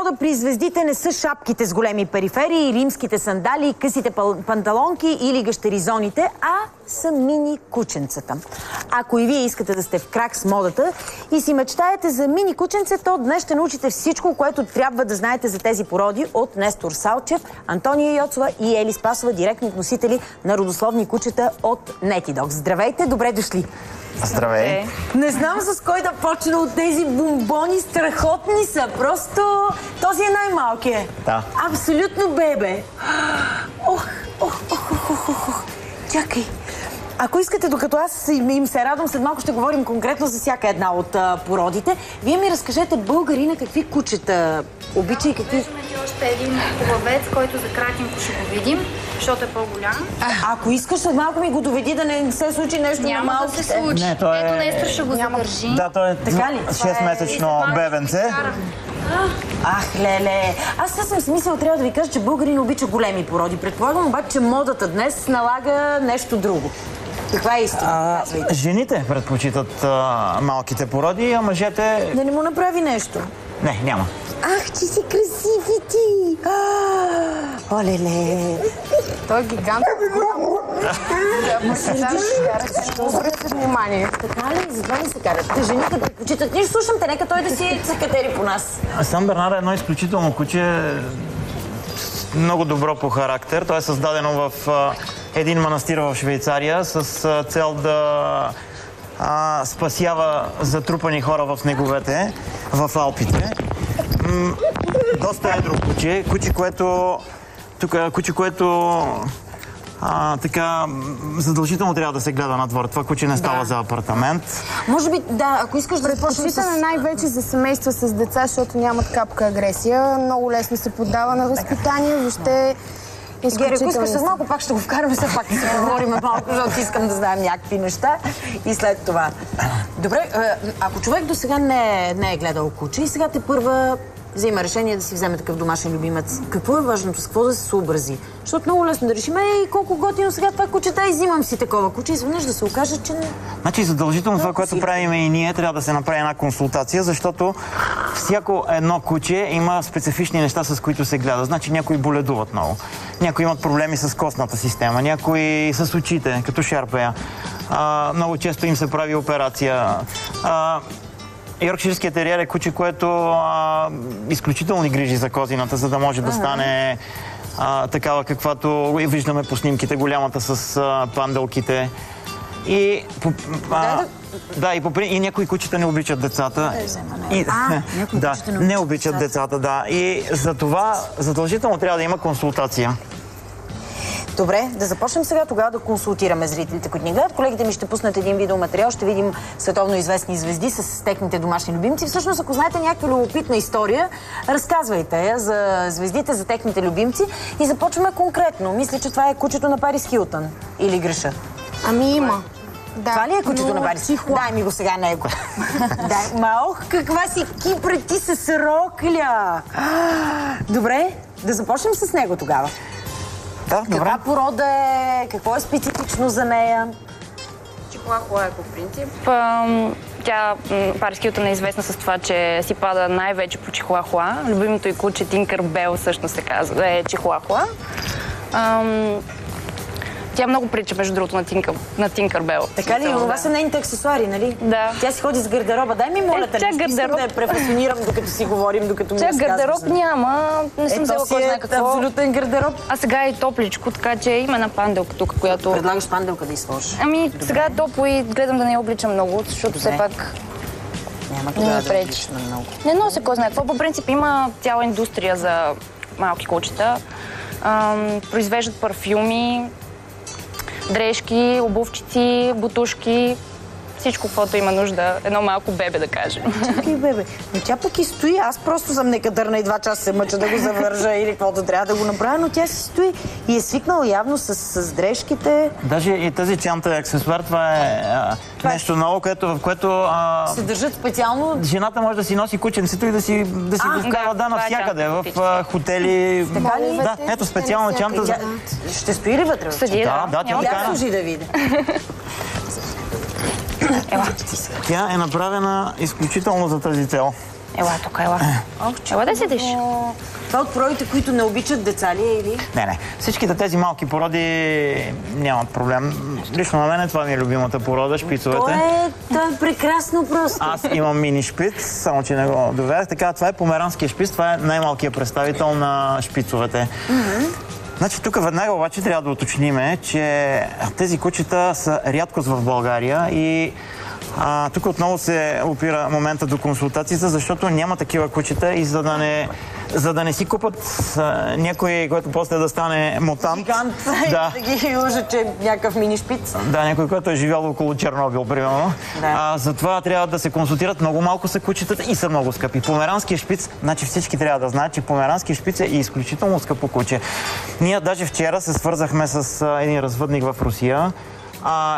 мода при звездите не са шапките с големи периферии, римските сандали, късите панталонки или гащеризоните, а са мини кученцата. Ако и вие искате да сте в крак с модата и си мечтаете за мини кученце, то днес ще научите всичко, което трябва да знаете за тези породи от Нестор Салчев, Антония Йоцова и Ели Спасова, директни вносители на родословни кучета от Netidogs. Здравейте, добре дошли! Здравей! Не знам с кой да почна от тези бомбони, страхотни са. Просто този е най-малкият. Да. Абсолютно бебе. Ох. Чакай. Ако искате, докато аз им се радвам, след малко ще говорим конкретно за всяка една от породите. Вие ми разкажете, българина, какви кучета обича и какви... Виждаме ти още един хубавец, който за кратенко ще го видим, защото е по-голям. Ако искаш, след малко ми го доведи да не се случи нещо на малките. Няма да се случи. Не, той Ето Нестор ще го задържи. Да, той е Така ли? 6-месечно бебенце. Ах, леле. Аз съм си мислила, трябва да ви кажа, че българин обича големи породи. Предполагам обаче, че модата днес налага нещо друго. Каква е истина? Жените предпочитат малките породи, а мъжете... Да не му направи нещо. Не, няма. Ах, че си красиви ти! Оле-ле! Той е гигант. Обръща внимание. Така ли? Затова не се карат. Те жените предпочитат. Нищо слушам те, нека той да си се катери по нас. Сан Бернар е едно изключително куче, много добро по характер. То е създадено в един манастир в Швейцария с цел да спасява затрупани хора в снеговете, в Алпите. Доста едро куче. Куче, което така задължително трябва да се гледа на двор. Това куче не става за апартамент. Може би, да, ако искаш да започнем с... Предпочитане най-вече за семейства с деца, защото нямат капка агресия. Много лесно се поддава на възпитание. Въобще Гери, ако искаш с малко, пак ще го вкараме, все пак да се поговорим малко, защото искам да знаем някакви неща и след това. Добре, ако човек до сега не е гледал куче и сега те първа взима решение да си вземе такъв домашен любимец, какво е важното, с какво да се съобрази? Защото много лесно да решим, колко готино сега това кучета и взимам си такова куче, изведнъж да се окаже, че не... Значи задължително това, което правим и ние, трябва да се направи една консултация, защото всяко едно куче има специфични неща, с които се гледа. Значи някои боледуват много, някои имат проблеми с костната система, някои с очите, като шарпея. Много често им се прави операция. Йоркширският териер е куче, което изключително ни грижи за козината, за да може да стане такава, каквато виждаме по снимките, голямата с панделките. И някои кучета не обичат децата. Не обичат децата, да. И за това задължително трябва да има консултация. Добре, да започнем сега тогава да консултираме зрителите, които ни гледат. Колегите ми ще пуснат един видеоматериал, ще видим световно известни звезди с техните домашни любимци. Всъщност, ако знаете някаква любопитна история, разказвайте я за звездите, за техните любимци и започваме конкретно. Мисля, че това е кучето на Парис Хилтън. Или греша? Ами има. Да. Това ли е кучето на Парис? Дай ми го сега него. Каква си кипра ти с рокля! Добре, да започнем с него тогава. Да, добре. Каква порода е? Какво е специфично за нея? Чихуахуа е по принцип. Парис Хилтън е известна с това, че си пада най-вече по чихуахуа. Любимото й куче Тинкър Бел всъщност се казва, е чихуахуа. Тя много прилича, между другото, на Тинкър Бел. Така ли? Това са нейните аксесуари, нали? Да. Тя си ходи с гардероба. Дай ми, моля те, искам да я префасонирам, докато си говорим, докато ми разказваш. Гардероб няма, не съм взела кой знае какво. Абсолютен гардероб. А сега е топличко, така че има една панделка тук, която... Предлагаш панделка да изложиш? Ами, сега е топло и гледам да не я обличам много, защото все пак... Няма тогава да обличаме много. Не нося кой знае какво. По принцип има цяла индустрия за малки кучета. Произвеждат парфюми, дрежки, обувчици, бутушки, всичко, каквото има нужда. Едно малко бебе, да кажем. Чакай, бебе. Но тя пък и стои. Аз просто съм некадърна и 2 часа се мъча да го завържа или каквото трябва да го направя, но тя си стои и е свикнала явно с дрежките. Даже и тази чанта е аксесуар, това е нещо ново, в което... се държат специално... Жената може да си носи кученцето и да си го вкарва навсякъде, в хотели. Да, ето специална чанта. Ще стои ли вътре? Седи, да, тя служи да види. Тя е направена изключително за тази цел. Ела тук, ела. Ела да седиш. Това от породите, които не обичат деца ли е или? Не. Всичките тези малки породи нямат проблем. Лично на мен това ми е любимата порода, шпицовете. То е прекрасно просто. Аз имам мини шпиц, само че не го доведах. Така, това е померанския шпиц, това е най-малкият представител на шпицовете. Значи тук веднага обаче трябва да уточниме, че тези кучета са рядкост в България и тук отново се опира момента до консултацията, защото няма такива кучета и за да не си купат някой, който после да стане мутант. Гигант, да ги южа, че е някакъв мини шпиц. Да, някой, който е живял около Чернобил, примерно. Да. Затова трябва да се консултират. Много малко са кучетата и са много скъпи. Померанския шпиц, значи всички трябва да знаят, че померанския шпиц е изключително скъпо куче. Ние даже вчера се свързахме с един развъдник в Русия.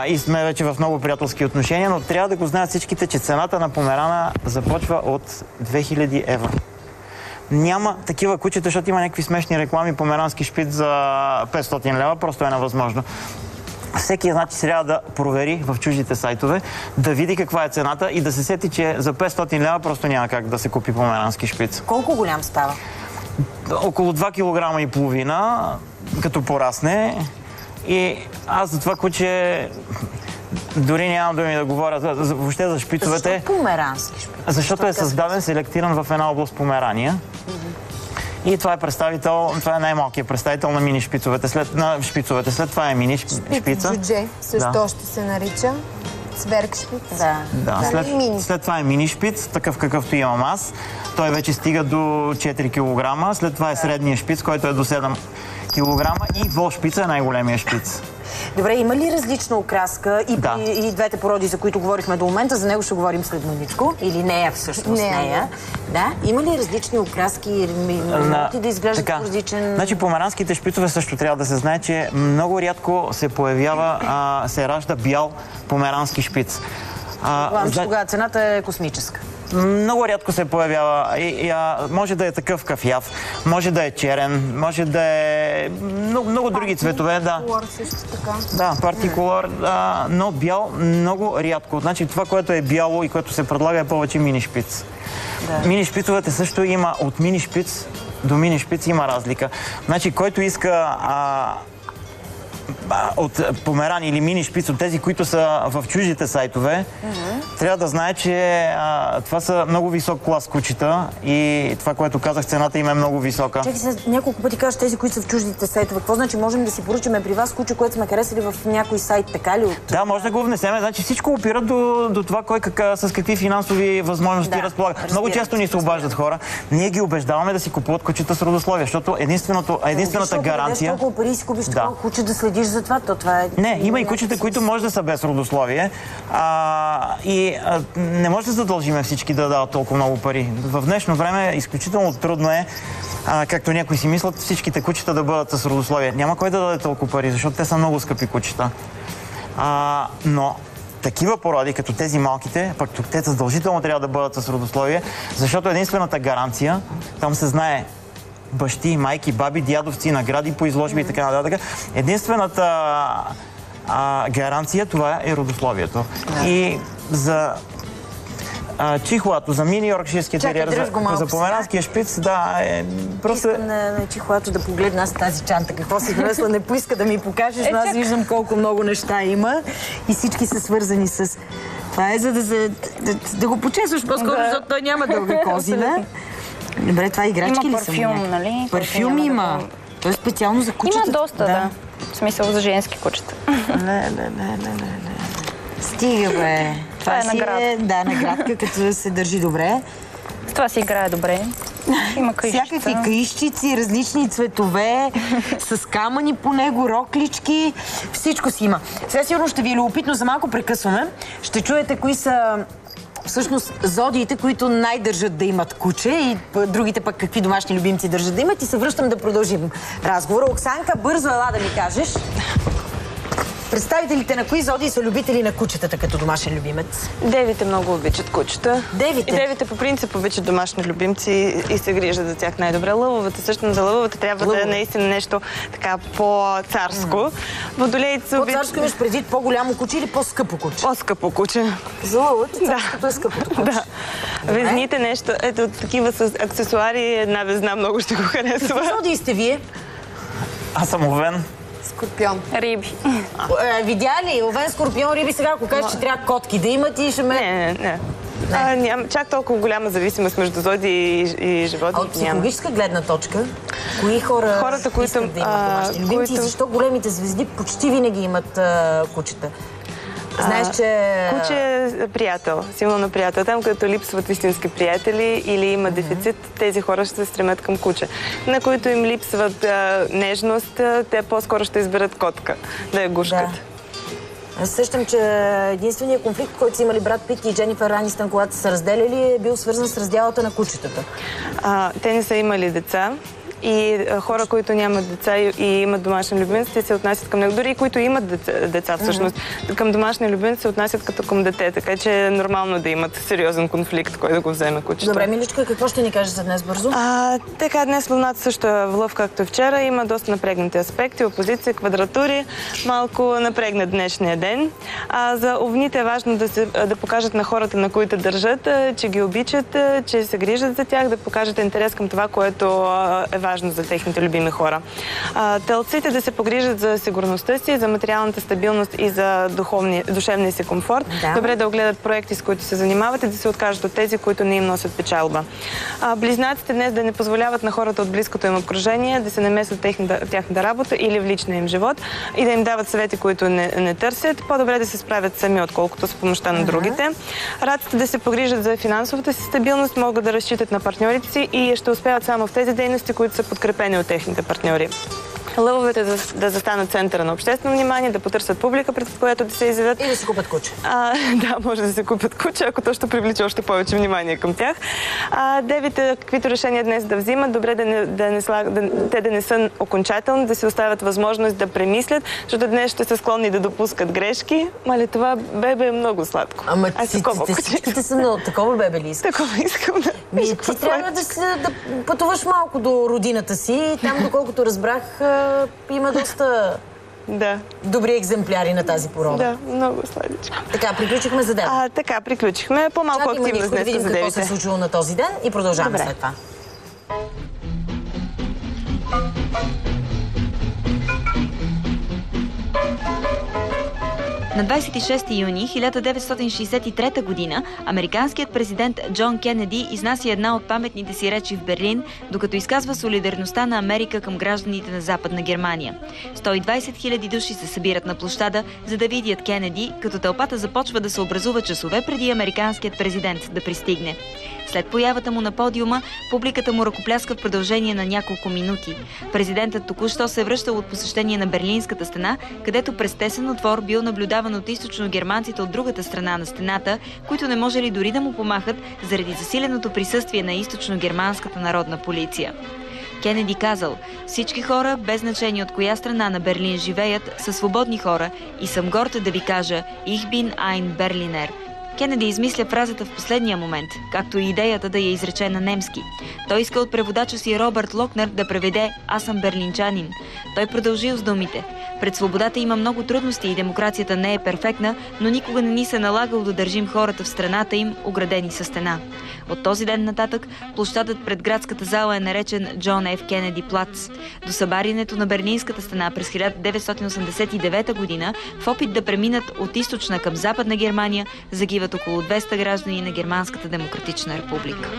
И сме вече в много приятелски отношения, но трябва да го знаят всичките, че цената на померана започва от 2000 евро. Няма такива кучета, защото има някакви смешни реклами, померански шпиц за 500 лева, просто е невъзможно. Всеки, значи, трябва да провери в чуждите сайтове, да види каква е цената и да се сети, че за 500 лева просто няма как да се купи померански шпиц. Колко голям става? Около 2,5 кг, като порасне. И аз за това куче дори нямам думи да говоря въобще за шпицовете. Защо померански шпиц? Защото е създаден, селектиран в една област Померания. И това е най-малкият представител на мини шпицовете. След това е мини шпица. Джудже също още се нарича. Цверк шпиц. Да. След това е мини шпиц, такъв какъвто имам аз. Той вече стига до 4 кг. След това е средния шпиц, който е до 7 кг. И вол шпица е най-големия шпиц. Добре, има ли различна окраска и двете породи, за които говорихме до момента? За него ще говорим след маничко. Или нея всъщност. Нея. Да. Има ли различни окраски? Могат да изглеждат по различен... Значи померанските шпицове също трябва да се знае, че много рядко се появява, се ражда бял померански шпиц. Тогава цената е космическа. Много рядко се появява. Може да е такъв кафяв, може да е черен, може да е много други цветове. Да, партикулър, но бял много рядко. Значи това, което е бяло и което се предлага, е повече мини шпиц. Да. Мини шпицовете също има от мини шпиц до мини шпиц има разлика. Значи който иска от померани или мини шпиц, от тези, които са в чуждите сайтове, трябва да знае, че това са много висок клас кучета и това, което казах, цената им е много висока. Чакай се, няколко пъти кажеш тези, които са в чуждите сайтове. Какво значи? Можем да си поръчаме при вас куче, което сме харесали в някой сайт, така ли? Да, може да го внесеме. Значи всичко опира до това, кой с какви финансови възможности разполага. Много често ни се обаждат хора. Ние ги убеждаваме да си купуват кучета с родословие, защото единствената гаранция... Толкова пари си купиш такова куче да следиш за това, то това е... Не, има и кучета, които може да са без родословие не може да задължиме всички да дават толкова много пари. В днешно време изключително трудно е, както някои си мислят, всичките кучета да бъдат с родословие. Няма кой да даде толкова пари, защото те са много скъпи кучета. Но такива породи, като тези малките, пък те задължително трябва да бъдат с родословие, защото единствената гаранция, там се знае бащи, майки, баби, дядовци, награди по изложби и така нататък. Единствената гаранция това е родословието. И за чихуато, за мини йоркширския териер, за померанския шпиц, просто... Искам на чихуато да погледна аз тази чанта. Какво си донесла, не поиска да ми покажеш, но аз виждам колко много неща има и всички са свързани с... Това е за да го почесваш по-скоро, защото той няма дълга козина. Добре, това играчки ли са? Има парфюм, нали? Парфюм има. Той е специално за кучета. Има доста, да. В смисъл за женски кучета. Не. Стига, бе. Това е наградка. Да, наградка, като се държи добре. С това се играе добре. Има каищица. Всякакви каищици, различни цветове, с камъни по него, роклички. Всичко си има. Сега сигурно ще ви е любопитно, за малко прекъсваме. Ще чуете кои са всъщност зодиите, които най-държат да имат куче и другите пък какви домашни любимци държат да имат. И се връщам да продължим разговора. Оксанка, бързо ела да ми кажеш. Представителите на кои зодии са любители на кучетата като домашен любимец? Девите много обичат кучета. Девите? И девите по принцип обичат домашни любимци и се грижат за тях най-добре. Лъвовете също, за лъвовете трябва да е наистина нещо така по-царско. Водолейците обичат... По-царско имаш предвид по-голямо куче или по-скъпо куче? По-скъпо куче. За лъвът царското е скъпото куче. Да. Везните нещо, ето такива с аксесуари, една везна много ще го харесва. Какви зодии сте вие? Аз съм Овен. Скорпион. Риби. Видя ли? Овен, Скорпион, Риби, сега ако кажеш, че трябва котки да имат и ще ме... Не. Няма чак толкова голяма зависимост между зодии и животни. А от психологическа гледна точка, кои хората, които искат да имат домашни любимци и защо големите звезди почти винаги имат кучета? Знаеш, че... Куче е приятел, силно на приятел. Там, където липсват истински приятели или има дефицит, тези хора ще се стремят към куче. На които им липсват нежност, те по-скоро ще изберат котка, да я гушкат. Да. Аз сещам, че единственият конфликт, който са имали Брат Пит и Дженифър Анистън, когато са разделяли, е бил свързан с раздялата на кучетата. Те не са имали деца. И хора, които нямат деца и имат домашен любимец, те се отнасят към него. Дори и които имат деца, всъщност, към домашния любимец се отнасят като към дете. Така че е нормално да имат сериозен конфликт, кой да го вземе кучето. Добре, миличко, какво ще ни кажеш за днес бързо? Така, днес Луната също е в лъв, както и вчера. Има доста напрегнати аспекти, опозиция, квадратури. Малко напрегнат днешния ден. За овните е важно да покажат на хората, на които държат, че ги обичат, че се грижат за тях, да покажат интерес към това, което е важно за техните любими хора. Телците да се погрижат за сигурността си, за материалната стабилност и за душевния си комфорт. Да. Добре да огледат проекти, с които се занимават и да се откажат от тези, които не им носят печалба. Близнаците днес да не позволяват на хората от близкото им обкръжение да се намесват в тяхната работа или в личния им живот и да им дават съвети, които не търсят. По-добре да се справят сами, отколкото с помощта на другите. Раците да се погрижат за финансовата си стабилност, могат да разчитат на партньорите си и ще успяват само в тези дейности, които са подкрепени от техните партньори. Лъвовете да застанат центъра на обществено внимание, да потърсят публика, пред която да се изявят. И да си купят куче. Да, може да се купят куче, ако то ще привлече още повече внимание към тях. Девите, каквито решения днес да взимат, добре те да не са окончателни, да си оставят възможност да премислят, защото днес ще са склонни да допускат грешки. Мале, това бебе е много сладко. Ама всичките са много... Такова бебе ли искаш? Такова искам, да. Ти трябва да пътуваш малко до родината си. Там, доколкото разбрах, има доста добри екземпляри на тази порода. Да, много сладичко. Така, приключихме за ден. Така, приключихме. По-малко активност днес за девите. Да видим какво се е случило на този ден и продължаваме след това. На 26 юни 1963 година американският президент Джон Кенеди изнася една от паметните си речи в Берлин, докато изказва солидарността на Америка към гражданите на Западна Германия. 120 000 души се събират на площада, за да видят Кенеди, като тълпата започва да се образува часове преди американският президент да пристигне. След появата му на подиума, публиката му ръкопляска в продължение на няколко минути. Президентът току-що се връщал от посещение на Берлинската стена, където през тесен отвор бил наблюдаван от източно-германците от другата страна на стената, които не можели дори да му помахат заради засиленото присъствие на източно-германската народна полиция. Кенеди казал: "Всички хора, без значение от коя страна на Берлин живеят, са свободни хора и съм горд да ви кажа Ich bin ein Berliner." Кенеди измисля фразата в последния момент, както и идеята да я изрече на немски. Той иска от преводача си Робърт Локнер да преведе "Аз съм берлинчанин". Той продължил с думите: "Пред свободата има много трудности и демокрацията не е перфектна, но никога не ни се налагало да държим хората в страната им, оградени със стена." От този ден нататък площадът пред градската зала е наречен Джон Ф. Кенеди плац. До събарянето на Берлинската стена през 1989 година, в опит да преминат от източна към Западна Германия, загиват около 200 граждани на Германската демократична република.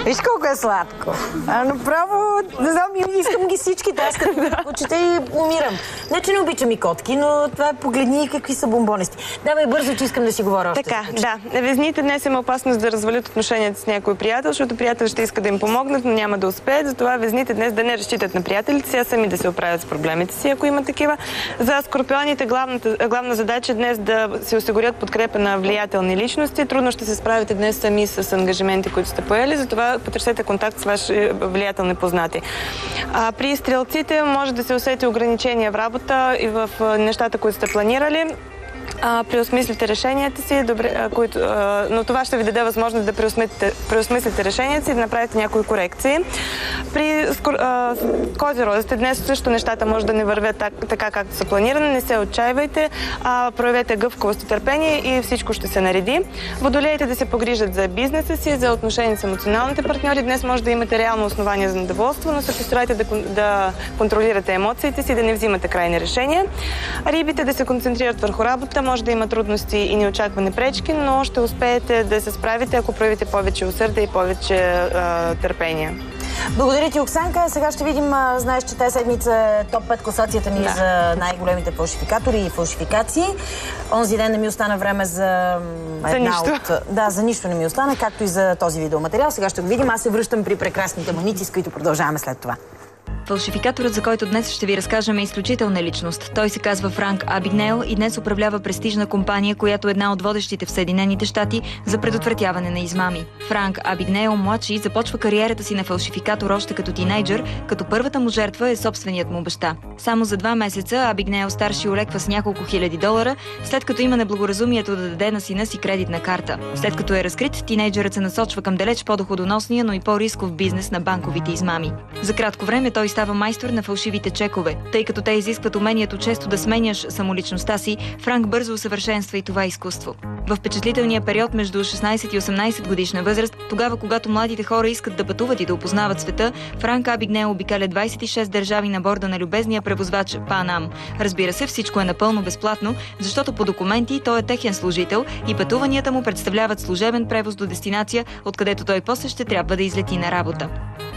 Виж колко е сладко. Направо, не знам, искам ги всичките. Аз като кучета и умирам. Не, че не обичам и котки, но това е погледни какви са бомбонести. Давай бързо, че искам да си говоря още. Така, да. Везните днес има опасност да развалят отношенията с някой приятел, защото приятел ще иска да им помогнат, но няма да успеят. Затова везните днес да не разчитат на приятелите си, а сами да се оправят с проблемите си, ако има такива. За скорпионите главна задача е днес да се осигурят подкрепа на влиятелни личности. Трудно ще се справите днес сами с ангажименти, които сте поели, затова потърсете търсете контакт с ваши влиятелни познати. При стрелците може да се усети ограничения в работа и в нещата, които сте планирали. Преосмислите решенията си, но това ще ви даде възможност да преосмислите решенията си и да направите някои корекции. При козирозите днес също нещата може да не вървят така, както са планирани. Не се отчаивайте, проявете гъвкавост и търпение и всичко ще се нареди. Водолеите да се погрижат за бизнеса си, за отношения с емоционалните партньори. Днес може да имате реално основание за недоволство, но се постарайте да контролирате емоциите си, да не взимате крайни решения. Рибите да се концентрират върху работа. Може да има трудности и неочаквани пречки, но ще успеете да се справите, ако проявите повече усърдие и повече търпение. Благодаря ти, Оксанка. Сега ще видим, знаеш, че тази седмица е топ 5 класацията ни за най-големите фалшификатори и фалшификации. Онзи ден не ми остана време за нищо. за нищо не ми остана, както и за този видеоматериал. Сега ще го видим. Аз се връщам при прекрасните маници, с които продължаваме след това. Фалшификаторът, за който днес ще ви разкажем, е изключителна личност. Той се казва Франк Абигнейл и днес управлява престижна компания, която е една от водещите в Съединените щати за предотвратяване на измами. Франк Абигнейл младши започва кариерата си на фалшификатор още като тинейджър, като първата му жертва е собственият му баща. Само за 2 месеца Абигнейл старши олеква с няколко хиляди долара, след като има неблагоразумието да даде на сина си кредитна карта. След като е разкрит, тинейджърът се насочва към далеч по-доходоносния, но и по-рисков бизнес на банковите измами. За кратко време той става майстор на фалшивите чекове. Тъй като те изискват умението често да сменяш самоличността си, Франк бързо усъвършенства и това изкуство. В впечатлителния период между 16 и 18 годишна възраст, тогава когато младите хора искат да пътуват и да опознават света, Франк Абигнейл обикаля 26 държави на борда на любезния превозвач Pan Am. Разбира се, всичко е напълно безплатно, защото по документи той е техен служител и пътуванията му представляват служебен превоз до дестинация, откъдето той после ще трябва да излети на работа.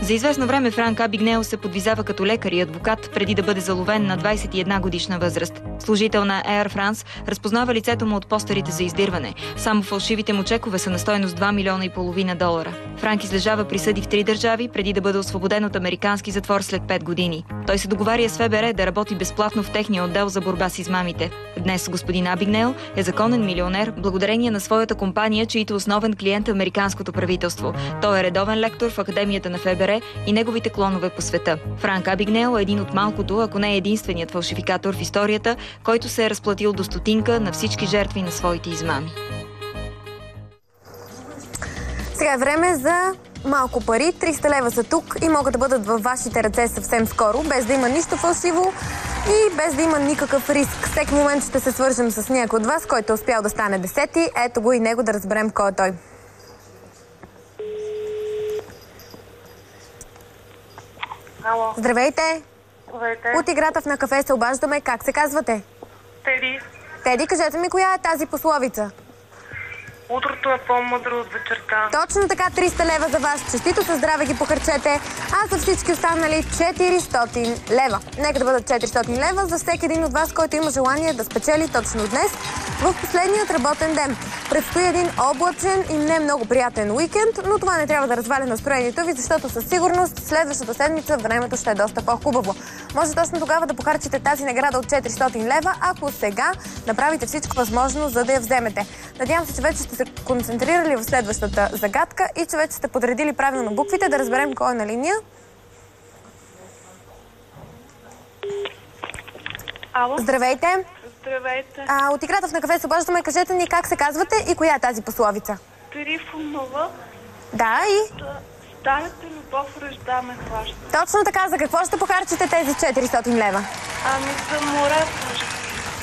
За известно време Франк Абигнейл се подвизава като лекар и адвокат, преди да бъде заловен на 21 годишна възраст. Служител на Air France разпознава лицето му от постерите за издирване. Само фалшивите му чекове са на стойност 2,5 милиона долара. Франк излежава присъди в 3 държави, преди да бъде освободен от американски затвор след 5 години. Той се договаря с ФБР да работи безплатно в техния отдел за борба с измамите. Днес господин Абигнейл е законен милионер благодарение на своята компания, чието основен клиент е американското правителство. Той е редовен лектор в Академията на ФБР и неговите клонове по света. Франк Абигнейл е един от малкото, ако не е единственият фалшификатор в историята, който се е разплатил до стотинка на всички жертви на своите измами. Сега е време за малко пари. 300 лева са тук и могат да бъдат във вашите ръце съвсем скоро, без да има нищо фалшиво и без да има никакъв риск. Всеки момент ще се свържем с някой от вас, който е успял да стане 10-ти. Ето го и него да разберем кой е той. Ало. Здравейте! Здравейте. От играта в На кафе се обаждаме. Как се казвате? Теди. Теди, кажете ми коя е тази пословица? Утрото е по-мъдро от вечерта. Точно така, 300 лева за вас. Честито със здраве ги похарчете. А за всички останали 400 лева. Нека да бъдат 400 лева за всеки един от вас, който има желание да спечели точно днес в последният работен ден. Предстои един облачен и не много приятен уикенд, но това не трябва да разваля настроението ви, защото със сигурност следващата седмица времето ще е доста по-хубаво. Може точно тогава да похарчите тази награда от 400 лева, ако сега направите всичко възможно, за да я вземете. Надявам се, че вече сте се концентрирали в следващата загадка и че вече сте подредили правилно буквите, да разберем кой е на линия. Ало. Здравейте! Здравейте. От играта в На кафе се обаждаме. Кажете ни как се казвате и коя е тази пословица? Трифонова. Да, и? Старата любов ръжда ме хваща. Точно така. За какво ще похарчите тези 400 лева? Ами за море.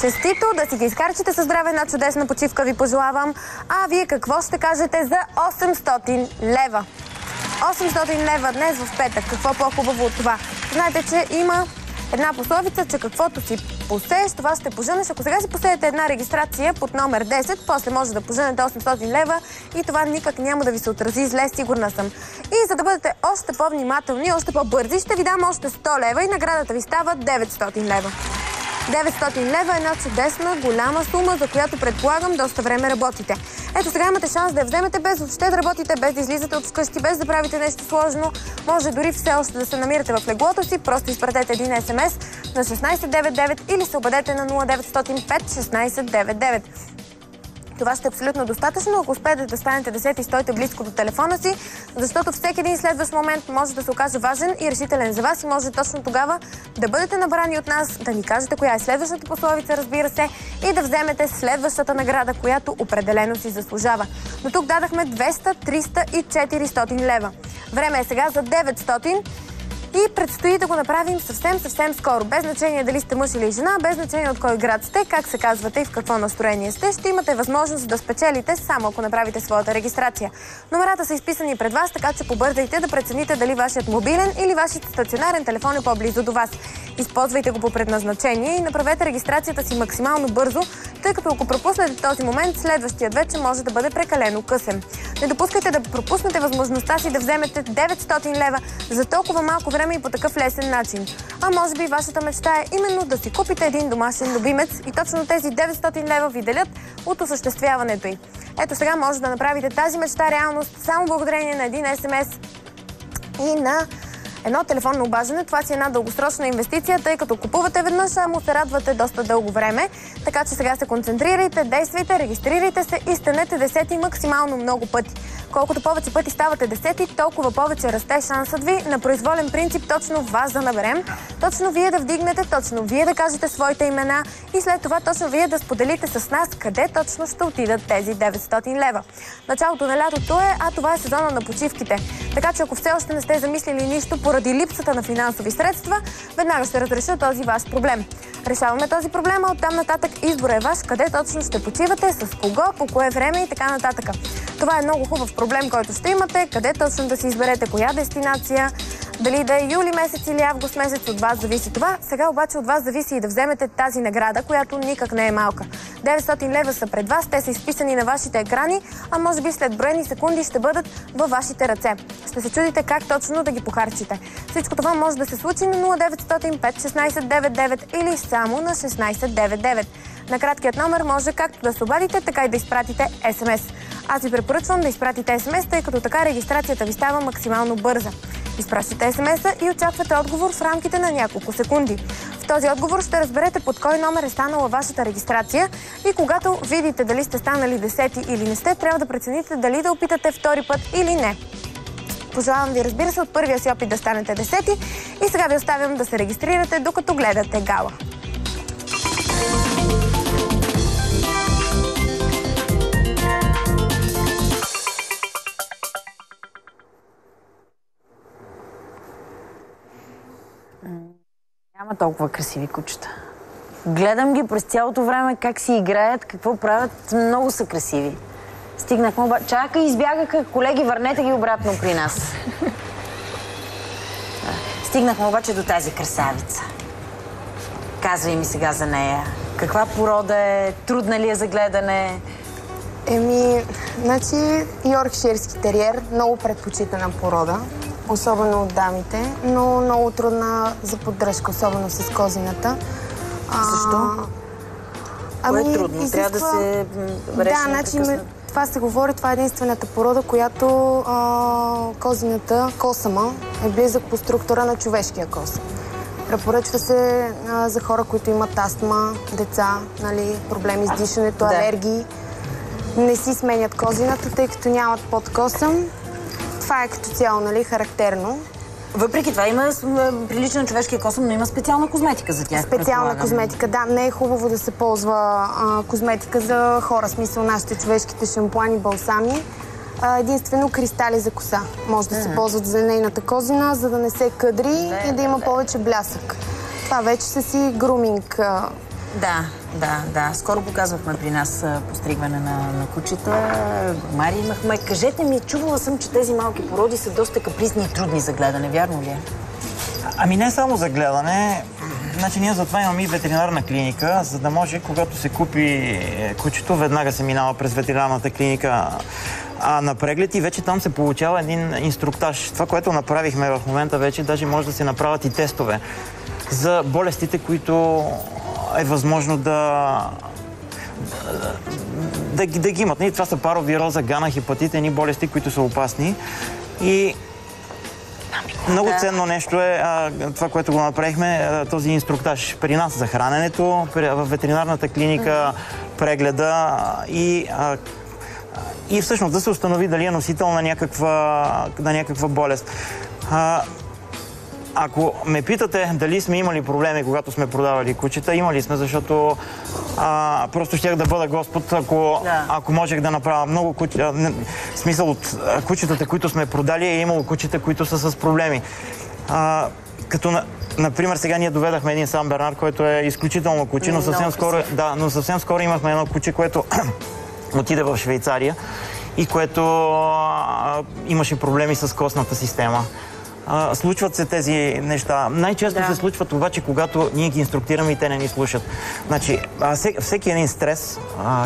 Честито, да си ги изкарчите със здраве, една чудесна почивка ви пожелавам. А вие какво ще кажете за 800 лева? 800 лева днес в петък. Какво по-хубаво от това? Знаете, че има една пословица, че каквото си посееш, това ще пожънеш. Ако сега си посеете една регистрация под номер 10, после може да пожънете 800 лева и това никак няма да ви се отрази зле, сигурна съм. И за да бъдете още по-внимателни, още по-бързи, ще ви дам още 100 лева и наградата ви става 900 лева. 900 лева е една чудесна, голяма сума, за която предполагам доста време работите. Ето сега имате шанс да я вземете без въобще да работите, без да излизате от вкъщи, без да правите нещо сложно. Може дори все още да се намирате в леглото си, просто изпратете един SMS на 1699 или се обадете на 0905 1699. Това ще е абсолютно достатъчно. Ако успеете да станете 10 и стойте близко до телефона си, защото всеки един следващ момент може да се окаже важен и решителен за вас и може точно тогава да бъдете набрани от нас, да ни кажете коя е следващата пословица, разбира се, и да вземете следващата награда, която определено си заслужава. Но тук дадахме 200, 300 и 400 лева. Време е сега за 900 и предстои да го направим съвсем скоро. Без значение дали сте мъж или жена, без значение от кой град сте, как се казвате и в какво настроение сте, ще имате възможност да спечелите само ако направите своята регистрация. Номерата са изписани пред вас, така че побързайте да прецените дали вашият мобилен или вашият стационарен телефон е по-близо до вас. Използвайте го по предназначение и направете регистрацията си максимално бързо, тъй като ако пропуснете този момент, следващият вече може да бъде прекалено късен. Не допускайте да пропуснете възможността си да вземете 900 лева за толкова малко време и по такъв лесен начин. А може би вашата мечта е именно да си купите един домашен любимец и точно тези 900 лева ви делят от осъществяването й. Ето сега може да направите тази мечта реалност само благодарение на един СМС и на едно телефонно обаждане. Това си е една дългосрочна инвестиция, тъй като купувате веднъж, а му се радвате доста дълго време. Така че сега се концентрирайте, действайте, регистрирайте се и станете 10 максимално много пъти. Колкото повече пъти ставате 10, толкова повече расте шансът ви на произволен принцип точно вас да наберем, точно вие да вдигнете, точно вие да кажете своите имена и след това точно вие да споделите с нас къде точно ще отидат тези 900 лева. Началото на лятото е, а това е сезона на почивките. Така че ако все още не сте замислили нищо поради липсата на финансови средства, веднага ще разреша този ваш проблем. Решаваме този проблем, а оттам нататък избор е ваш, къде точно ще почивате, с кого, по кое време и така нататък. Това е много хубав проблем, който ще имате, къде точно да си изберете коя дестинация, дали да е юли месец или август месец, от вас зависи това. Сега обаче от вас зависи и да вземете тази награда, която никак не е малка. 900 лева са пред вас, те са изписани на вашите екрани, а може би след броени секунди ще бъдат във вашите ръце. Ще се чудите как точно да ги похарчите. Всичко това може да се случи на 0900 516 99 или само на 1699. На краткият номер може както да се обадите, така и да изпратите СМС. Аз ви препоръчвам да изпратите СМС, тъй като така регистрацията ви става максимално бърза. Изпращате СМС-а и очаквате отговор в рамките на няколко секунди. В този отговор ще разберете под кой номер е станала вашата регистрация и когато видите дали сте станали 10 или не сте, трябва да прецените дали да опитате втори път или не. Пожелавам ви, разбира се, от първия си опит да станете 10 и сега ви оставям да се регистрирате, докато гледате гала. Няма толкова красиви кучета. Гледам ги през цялото време как си играят, какво правят. Много са красиви. Стигнахме обаче. Чакай, избягаха. Колеги, върнете ги обратно при нас. Стигнахме обаче до тази красавица. Казвай ми сега за нея. Каква порода е? Трудна ли е за гледане? Значи йоркширски териер, много предпочитана порода, особено от дамите, но много трудна за поддръжка, особено с козината. Защо? Кое е трудно? Трябва да се реши непрекъснато. Това се говори, това е единствената порода, която козината, косама, е близък по структура на човешкия косъм. Препоръчва се за хора, които имат астма, деца, проблеми с дишането, алергии. Не си сменят козината, тъй като нямат подкосъм. Това е като цяло, характерно. Въпреки това има прилича на човешкия косъм, но има специална козметика за тях. Специална козметика, да. Не е хубаво да се ползва козметика за хора, смисъл нашите човешките шампуани, балсами. Единствено кристали за коса. Може да се ползват за нейната козина, за да не се къдри и да има повече блясък. Това вече са си груминг. Да. Скоро показвахме при нас постригване на кучета. Мари имахме. Кажете ми, чувала съм, че тези малки породи са доста капризни и трудни за гледане. Вярно ли е? Ами не само за гледане. Значи ние затова имаме и ветеринарна клиника, за да може, когато се купи кучето, веднага се минава през ветеринарната клиника на преглед и вече там се получава един инструктаж. Това, което направихме в момента вече, даже може да се направят и тестове за болестите, които е възможно да ги имат. Това са паровироза, гана, хепатит, едни болести, които са опасни. И много ценно нещо е това, което го направихме, този инструктаж при нас за храненето, в ветеринарната клиника прегледа и всъщност да се установи дали е носител на някаква болест. Ако ме питате дали сме имали проблеми, когато сме продавали кучета, имали сме, защото просто щях да бъда Господ, ако можех да направя много кучета. Смисъл от кучетата, които сме продали, е имало кучета, които са с проблеми. Като, например, сега ние доведахме един Сан Бернар, който е изключително куче, но съвсем скоро имахме едно куче, което отиде в Швейцария и което имаше проблеми с костната система. Случват се тези неща. Най-често се случват обаче, когато ние ги инструктираме и те не ни слушат. Значи, всеки един стрес,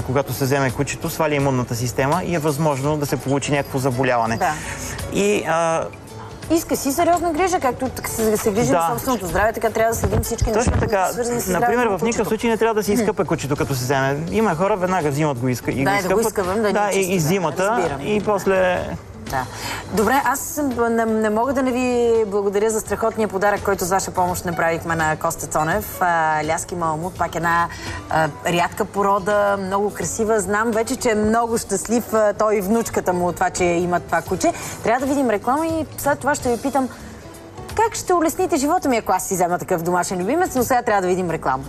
когато се вземе кучето, сваля имунната система и е възможно да се получи някакво заболяване. Да. Иска си сериозна грижа, както се грижим за собственото здраве, така трябва да следим всички неща, свързани с здравето. Например, в никакъв случай не трябва да се изкъпе кучето, като се вземе. Има хора, веднага взимат го и го изкъпват. И зимата, и после... Да. Добре, аз не мога да не ви благодаря за страхотния подарък, който с ваша помощ направихме на Коста Цонев. Ляски маламут, пак една рядка порода, много красива. Знам вече, че е много щастлив той и внучката му от това, че има това куче. Трябва да видим реклама и след това ще ви питам как ще улесните живота ми, ако аз си взема такъв домашен любимец, но сега трябва да видим реклама.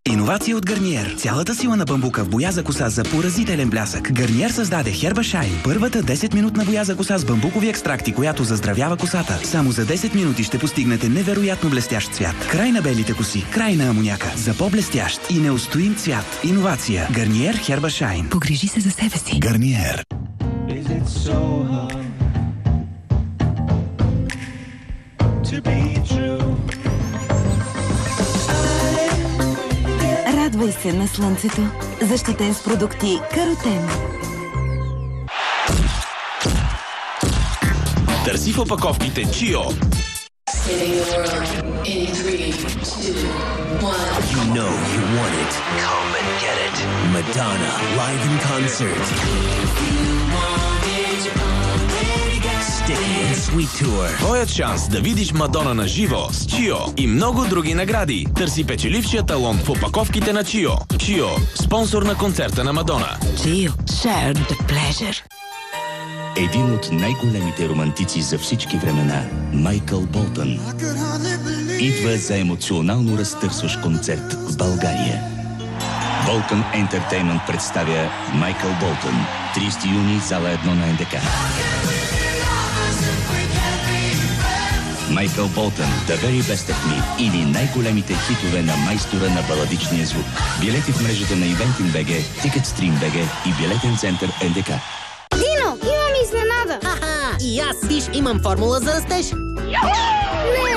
Иновация от Гарниер. Цялата сила на бамбука в боя за коса за поразителен блясък. Гарниер създаде Herba Shine. Първата 10-минутна боя за коса с бамбукови екстракти, която заздравява косата. Само за 10 минути ще постигнете невероятно блестящ цвят. Край на белите коси, край на амоняка. За по-блестящ и неустоим цвят. Иновация. Гарниер Herba Shine. Погрижи се за себе си. Гарниер. Радвай се на слънцето. Защитен с продукти Каротен. Търси в опаковките Чио. You know you want it. Come and get it. Madonna live in concert. Sticky and Sweet Tour. Твоят шанс да видиш Мадона на живо с Чио и много други награди. Търси печелившия талон в опаковките на Чио. Чио, спонсор на концерта на Мадона. Чио, share the pleasure. Един от най-големите романтици за всички времена, Майкъл Болтън, идва за емоционално разтърсващ концерт в България. Болтън Ентертеймънт представя Майкъл Болтън, 30 юни, зала 1 на НДК. Майкъл Болтън, The Very Best of Me или най-големите хитове на майстора на баладичния звук. Билети в мрежата на Eventim.bg, Ticketstream.bg и билетен център НДК. Дино, имам изненада! Аха, и аз, виж, имам формула за растеж.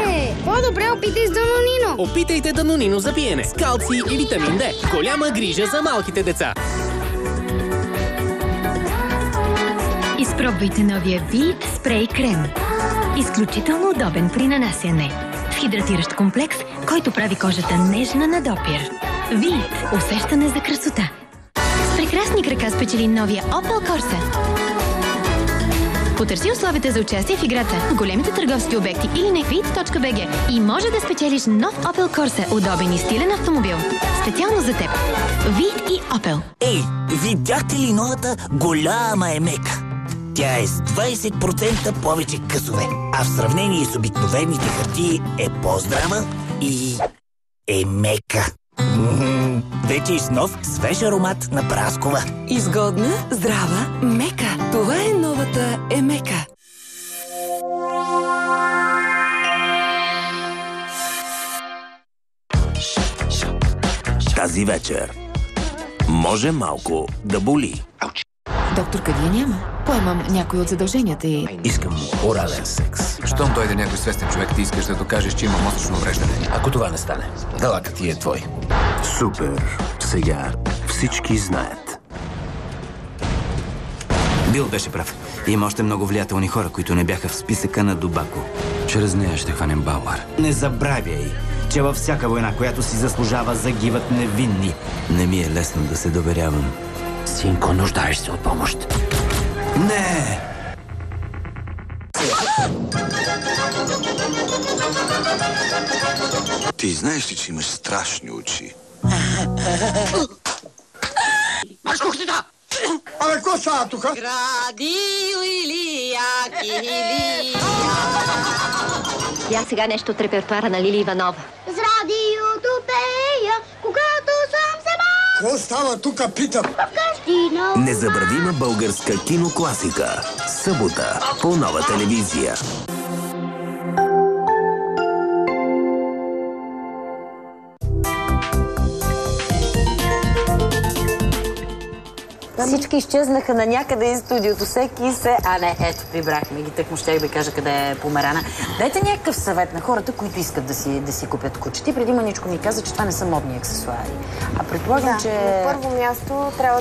Не, по-добре опитай с Данонино. Опитайте Данонино за пиене с калций и витамин Д. Голяма грижа за малките деца. Изпробвайте новия Вит спрей крем. Изключително удобен при нанасяне. С хидратиращ комплекс, който прави кожата нежна на допир. Вит – усещане за красота. С прекрасни крака спечели новия Opel Corsa. Потърси условията за участие в играта в големите търговски обекти или на fit.bg и може да спечелиш нов Opel Corsa, удобен и стилен автомобил. Специално за теб. Вит и Opel. Ей, видяхте ли новата голяма е мека? Тя е с 20% повече късове, а в сравнение с обикновените хартии е по-здрава и е мека. Вече и с нов свеж аромат на праскова. Изгодна, здрава, мека. Това е новата Емека. Тази вечер може малко да боли. Доктор Кадия няма. Поемам някой от задълженията и... Искам орален секс. Щом дойде някой свестен човек, ти искаш да докажеш, че има мозъчно увреждане. Ако това не стане, далакът ти е твой. Супер. Сега всички знаят. Бил беше прав. Има още много влиятелни хора, които не бяха в списъка на Дубако. Чрез нея ще хванем Бауър. Не забравяй, че във всяка война, която си заслужава, загиват невинни. Не ми е лесно да се доверявам. Синко, нуждаеш се от помощ. Не! Ти знаеш ли, че имаш страшни очи? Маш кухнята! Абе, какво става тук? Гради Лилия, Лилия. Я сега нещо от репертуара на Лили Иванова. С радиото пея, когато съм сама. Какво става тук, питам? Вкъщи на... Незабравима българска кинокласика. Събота по Нова телевизия. Всички изчезнаха на някъде из студиото. Всеки се... не, ето, прибрахме ги. Тъкмо щях да кажа къде е Померана. Дайте някакъв съвет на хората, които искат да си купят куче. Ти преди маничко ми каза, че това не са модни аксесуари. А предполагам, че... На първо място трябва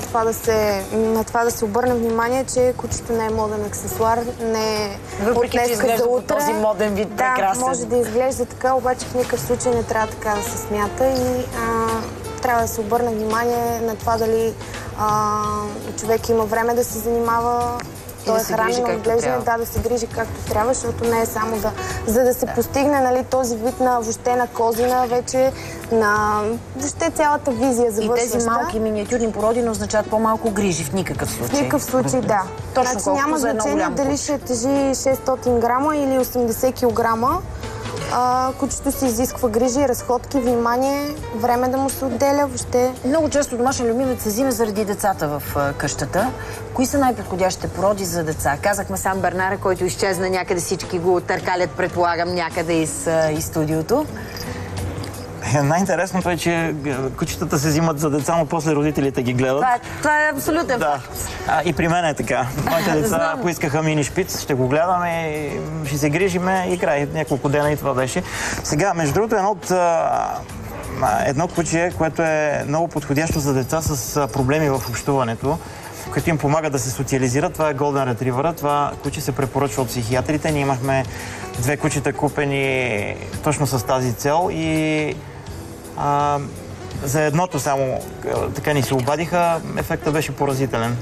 на това да се обърне внимание, че кучето не е моден аксесуар, не е от днеска за утре. Този моден вид прекрасен. Да, може да изглежда така, обаче в никакъв случай не трябва така да се смята и трябва да се обърне внимание на това дали човек има време да се занимава, той е хранен, отглеждане, да се грижи както трябва, защото не е само за да се постигне този вид на въобще на козина, вече на въобще цялата визия завършваща. И тези малки миниатюрни породи не означават по-малко грижи в никакъв случай. В никакъв случай, да. Точно значи няма значение дали ще тежи 600 грама или 80 килограма. Кучето си изисква грижи, разходки, внимание, време да му се отделя въобще. Много често домашен любимец се взима заради децата в къщата. Кои са най-подходящите породи за деца? Казахме сам Бернара, който изчезна някъде, всички го търкалят, предполагам, някъде из студиото. Най-интересното е, че кучетата се взимат за деца, но после родителите ги гледат. Това е абсолютен факт. И при мен е така. Моите деца поискаха мини шпиц, ще го гледаме, ще се грижиме и край. Няколко дена и това беше. Сега, между другото, едно куче, което е много подходящо за деца с проблеми в общуването, което им помага да се социализират, това е Golden Retriever. Това куче се препоръчва от психиатрите. Ние имахме 2 кучета купени точно с тази цел и за едното само така ни се обадиха, ефектът беше поразителен.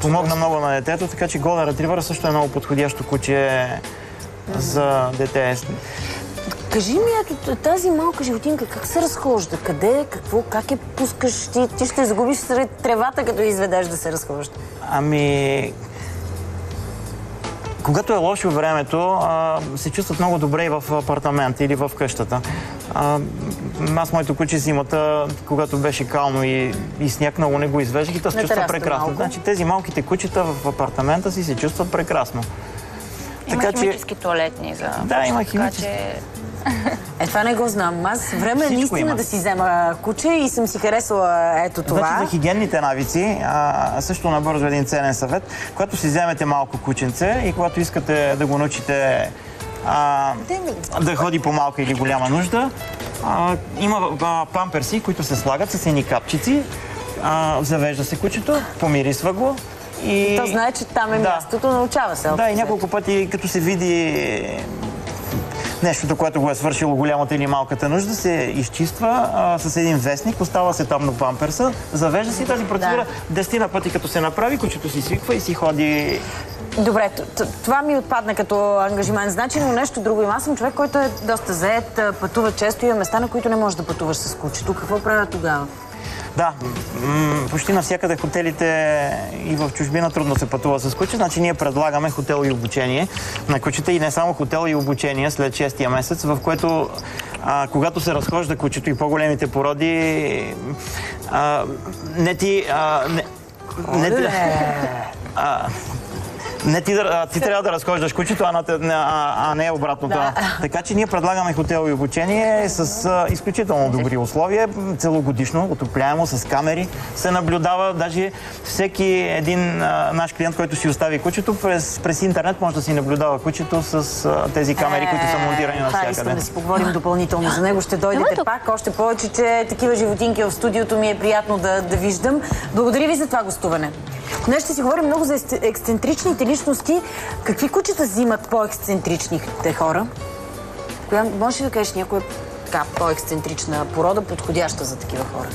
Помогна много на детето, така че Golden Retriever също е много подходящо куче за дете. Кажи ми, ето тази малка животинка, как се разхожда? Къде, какво, как я пускаш? Ти ще загубиш сред тревата, като изведеш да се разхожда. Когато е лошо времето, се чувстват много добре и в апартамент или в къщата. Аз моето куче зимата, когато беше кално и сняг, много не го извеждах и то се чувства прекрасно. Значи тези малките кучета в апартамента си се чувстват прекрасно. Има химически туалетни за... Да, има химически. Това не го знам. Аз време наистина да си взема куче и съм си харесала ето това. Значи за хигиенните навици, също набързо един ценен съвет. Когато си вземете малко кученце и когато искате да го научите да ходи по малка или голяма нужда, има памперси, които се слагат с едни капчици, завежда се кучето, помирисва го. И то знае, че там е мястото, научава се. Да, и няколко пъти, като се види нещото, което го е свършило голямата или малката нужда, се изчиства с един вестник, остава се там на памперса, завежда си тази процедура 10 пъти, като се направи, кучето си свиква и си ходи. Добре, това ми отпадна като ангажимент. Значи, но нещо друго има. Аз съм човек, който е доста заед, пътува често и има места, на които не можеш да пътуваш с кучето. Какво правя тогава? Да, почти навсякъде хотелите и в чужбина трудно се пътува с куче, значи ние предлагаме хотел и обучение на кучета и не само хотел и обучение след 6-тия месец, в което когато се разхожда кучето и по-големите породи, ти трябва да разхождаш кучето, а не обратното. Да. Така че ние предлагаме хотел и обучение с изключително добри условия. Целогодишно, отопляемо, с камери се наблюдава. Даже всеки един наш клиент, който си остави кучето, през интернет може да си наблюдава кучето с тези камери, които са монтирани навсякъде. Искам да си поговорим допълнително за него. Ще дойдете пак. Още повече, че такива животинки в студиото ми е приятно да виждам. Благодаря ви за това гостуване. Днес ще си говорим много за ексцентричните личности. Какви кучета взимат по-ексцентричните хора? Можеш ли да кажеш някоя така по-ексцентрична порода, подходяща за такива хора?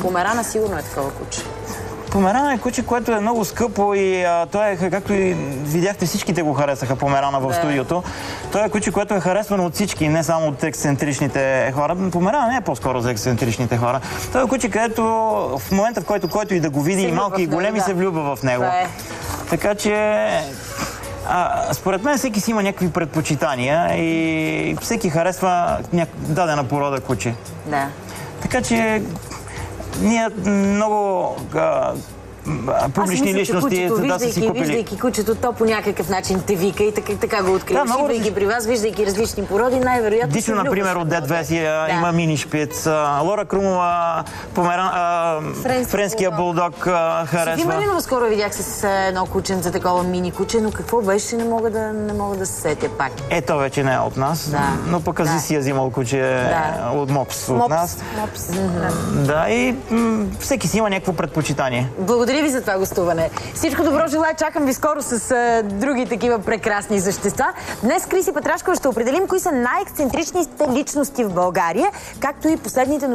Померана сигурно е такова куче. Померана е куче, което е много скъпо и той е, както и видяхте, всичките го харесаха Померана в студиото. Той е куче, което е харесвано от всички, не само от ексцентричните хора. Померана не е по-скоро за ексцентричните хора. Той е куче, където в момента, в който и да го види, и малки и големи, се влюбва в него. Така че... според мен всеки си има някакви предпочитания и всеки харесва дадена порода куче. Да. Така че ние много публични личности са си купили. Виждайки кучето, то по някакъв начин те вика и така го откриваш. Идвайки при вас, виждайки различни породи, най-вероятно Дичо, например, от Дед Весия има мини шпиц. Лора Крумова, френския булдог харесва. Софи Маринова скоро видях с едно кученце, такова мини куче, но какво беше, не мога да се сетя пак. То вече не е от нас, но пък Ази си е взимал куче от Мопс от нас. Да, и всеки си има някакво предпочитание. Благодаря ви за това гостуване. Всичко добро желая, чакам ви скоро с други такива прекрасни същества. Днес Криси Петрашкова ще определим кои са най-ексцентричните личности в България, както и последните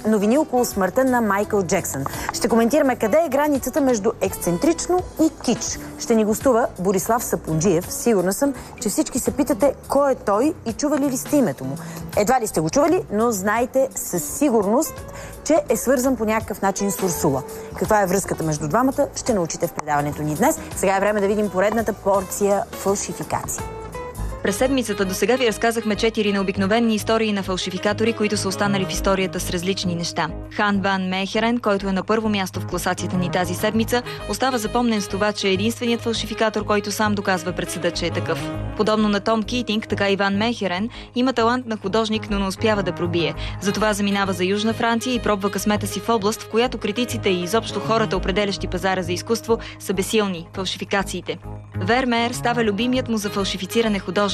новини около смъртта на Майкъл Джексън. Ще коментираме къде е границата между ексцентрично и кич. Ще ни гостува Борислав Сапунджиев. Сигурна съм, че всички се питате кой е той и чували ли сте името му. Едва ли сте го чували, но знайте със сигурност, че е свързан по някакъв начин с Урсула. Каква е връзката между двамата, ще научите в предаването ни днес. Сега е време да видим поредната порция фалшификации. През седмицата до сега ви разказахме 4 необикновени истории на фалшификатори, които са останали в историята с различни неща. Хан Ван Мехерен, който е на първо място в класацията ни тази седмица, остава запомнен с това, че е единственият фалшификатор, който сам доказва пред съда, че е такъв. Подобно на Том Китинг, така и Ван Мехерен има талант на художник, но не успява да пробие. Затова заминава за Южна Франция и пробва късмета си в област, в която критиците и изобщо хората, определящи пазара за изкуство, са безсилни – фалшификациите. Вермеер става любимият му за фалшифициране художник.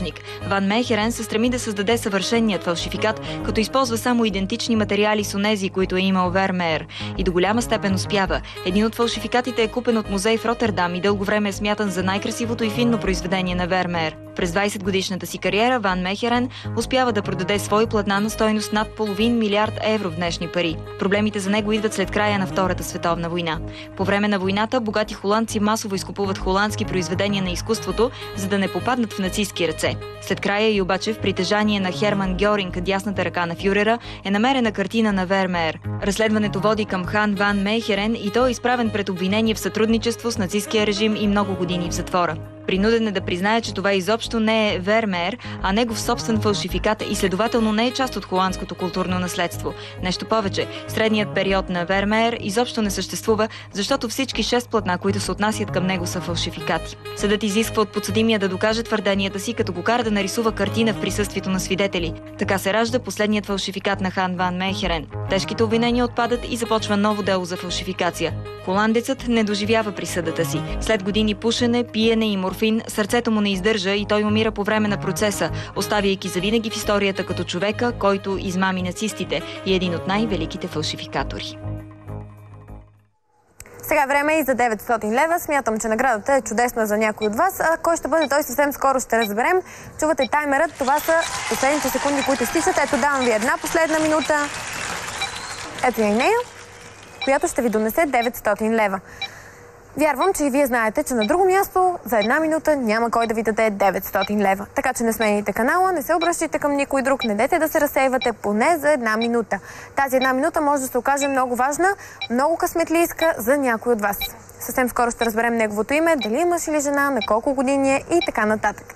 Ван Мехерен се стреми да създаде съвършеният фалшификат, като използва само идентични материали с онези, които е имал Вермеер. И до голяма степен успява. Един от фалшификатите е купен от музей в Роттердам и дълго време е смятан за най-красивото и финно произведение на Вермеер. През 20-годишната си кариера Ван Мехерен успява да продаде свои платна на стойност над половин милиард евро в днешни пари. Проблемите за него идват след края на Втората световна война. По време на войната богати холандци масово изкупуват холандски произведения на изкуството, за да не попаднат в нацистски ръце. След края и обаче в притежание на Херман Гьоринг, дясната ръка на фюрера, е намерена картина на Вермеер. Разследването води към Хан Ван Мехерен и той е изправен пред обвинение в сътрудничество с нацистския режим и много години в затвора. Принуден е да признае, че това изобщо не е Вермеер, а негов собствен фалшификат и следователно не е част от холандското културно наследство. Нещо повече, средният период на Вермеер изобщо не съществува, защото всички 6 платна, които се отнасят към него, са фалшификати. Съдът изисква от подсъдимия да докаже твърденията си, като го кара да нарисува картина в присъствието на свидетели. Така се ражда последният фалшификат на Хан Ван Мехерен. Тежките обвинения отпадат и започва ново дело за фалшификация. Холандецът не доживява присъдата си. След години пушене, пиене и морфин, сърцето му не издържа и той умира по време на процеса, оставяйки завинаги в историята като човека, който измами нацистите и един от най-великите фалшификатори. Сега време и за 900 лева. Смятам, че наградата е чудесна за някой от вас. А кой ще бъде той, съвсем скоро ще разберем. Чувате таймерът. Това са последните секунди, които изтичат. Ето, давам ви една последна минута. Ето я и нея, която ще ви донесе 900 лева. Вярвам, че и вие знаете, че на друго място за една минута няма кой да ви даде 900 лева. Така че не смените канала, не се обръщайте към никой друг, не дайте да се разсейвате поне за една минута. Тази една минута може да се окаже много важна, много късметлийска за някой от вас. Съвсем скоро ще разберем неговото име, дали е мъж или жена, на колко години е и така нататък.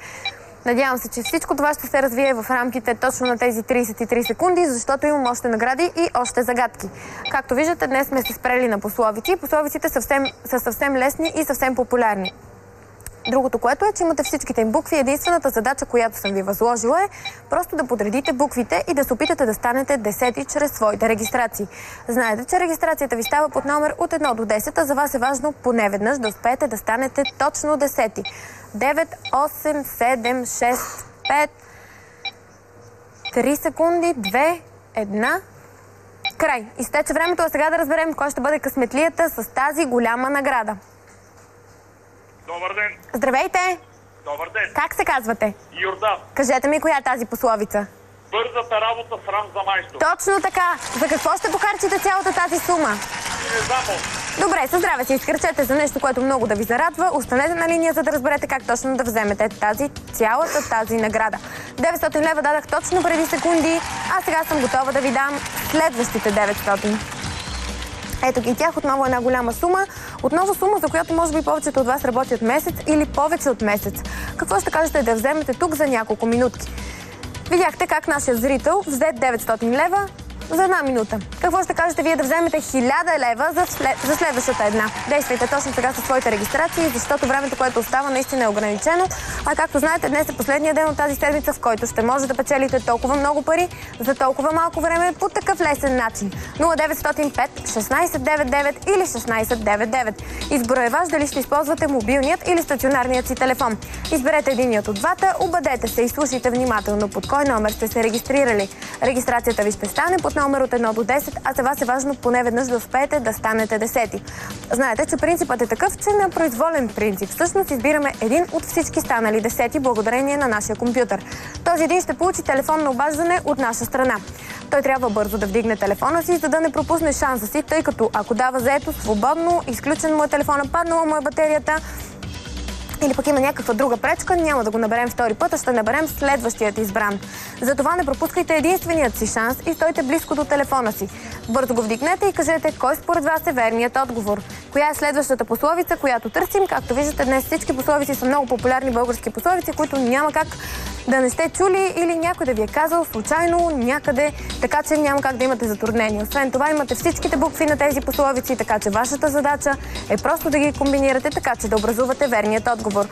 Надявам се, че всичко това ще се развие в рамките точно на тези 33 секунди, защото имам още награди и още загадки. Както виждате, днес сме се спрели на пословици. Пословиците са съвсем лесни и съвсем популярни. Другото, което е, че имате всичките им букви. Единствената задача, която съм ви възложила, е просто да подредите буквите и да се опитате да станете 10 чрез своите регистрации. Знаете, че регистрацията ви става под номер от 1 до 10, а за вас е важно поне веднъж да успеете да станете точно 10. 9, 8, 7, 6, 5, 3 секунди, 2, 1. Край. Изтече времето, а сега да разберем кой ще бъде късметлията с тази голяма награда. Добър ден! Здравейте! Добър ден! Как се казвате? Йордан. Кажете ми, коя е тази пословица? Бързата работа срам за майстор. Точно така. За какво ще похарчите цялата тази сума? Не знам. Добре, със здраве си изкарчете за нещо, което много да ви зарадва. Останете на линия, за да разберете как точно да вземете цялата тази награда. 900 лева дадах точно преди секунди, а сега съм готова да ви дам следващите 900. Ето ги тях, отново една голяма сума. Отново сума, за която може би повечето от вас работят месец или повече от месец. Какво ще кажете да вземете тук за няколко минутки? Видяхте как нашия зрител взе 900 лева за една минута. Какво ще кажете вие да вземете 1000 лева за следващата една? Действайте точно сега със своите регистрации, защото времето, което остава, наистина е ограничено. А както знаете, днес е последния ден от тази седмица, в който ще може да печелите толкова много пари за толкова малко време по такъв лесен начин. 0905 1699 или 1699. Избора е ваш дали ще използвате мобилният или стационарният си телефон. Изберете единият от двата, обадете се и слушайте внимателно под кой номер сте се регистрирали. Регистрацията ви ще стане под номер от 1 до 10, а за вас е важно поне веднъж да успеете да станете 10. Знаете, че принципът е такъв, че на произволен принцип. Всъщност избираме един от всички станали 10 благодарение на нашия компютър. Този един ще получи телефонно обаждане от наша страна. Той трябва бързо да вдигне телефона си, за да не пропусне шанса си, тъй като ако дава заето свободно, изключен му е телефона, паднала му е батерията, или пък има някаква друга пречка, няма да го наберем втори път, а ще наберем следващият избран. Затова не пропускайте единственият си шанс и стойте близко до телефона си. Бързо го вдигнете и кажете кой според вас е верният отговор. Коя е следващата пословица, която търсим? Както виждате, днес всички пословици са много популярни български пословици, които няма как да не сте чули или някой да ви е казал случайно някъде, така че няма как да имате затруднения. Освен това имате всичките букви на тези пословици, така че вашата задача е просто да ги комбинирате, така че да образувате верният отговор.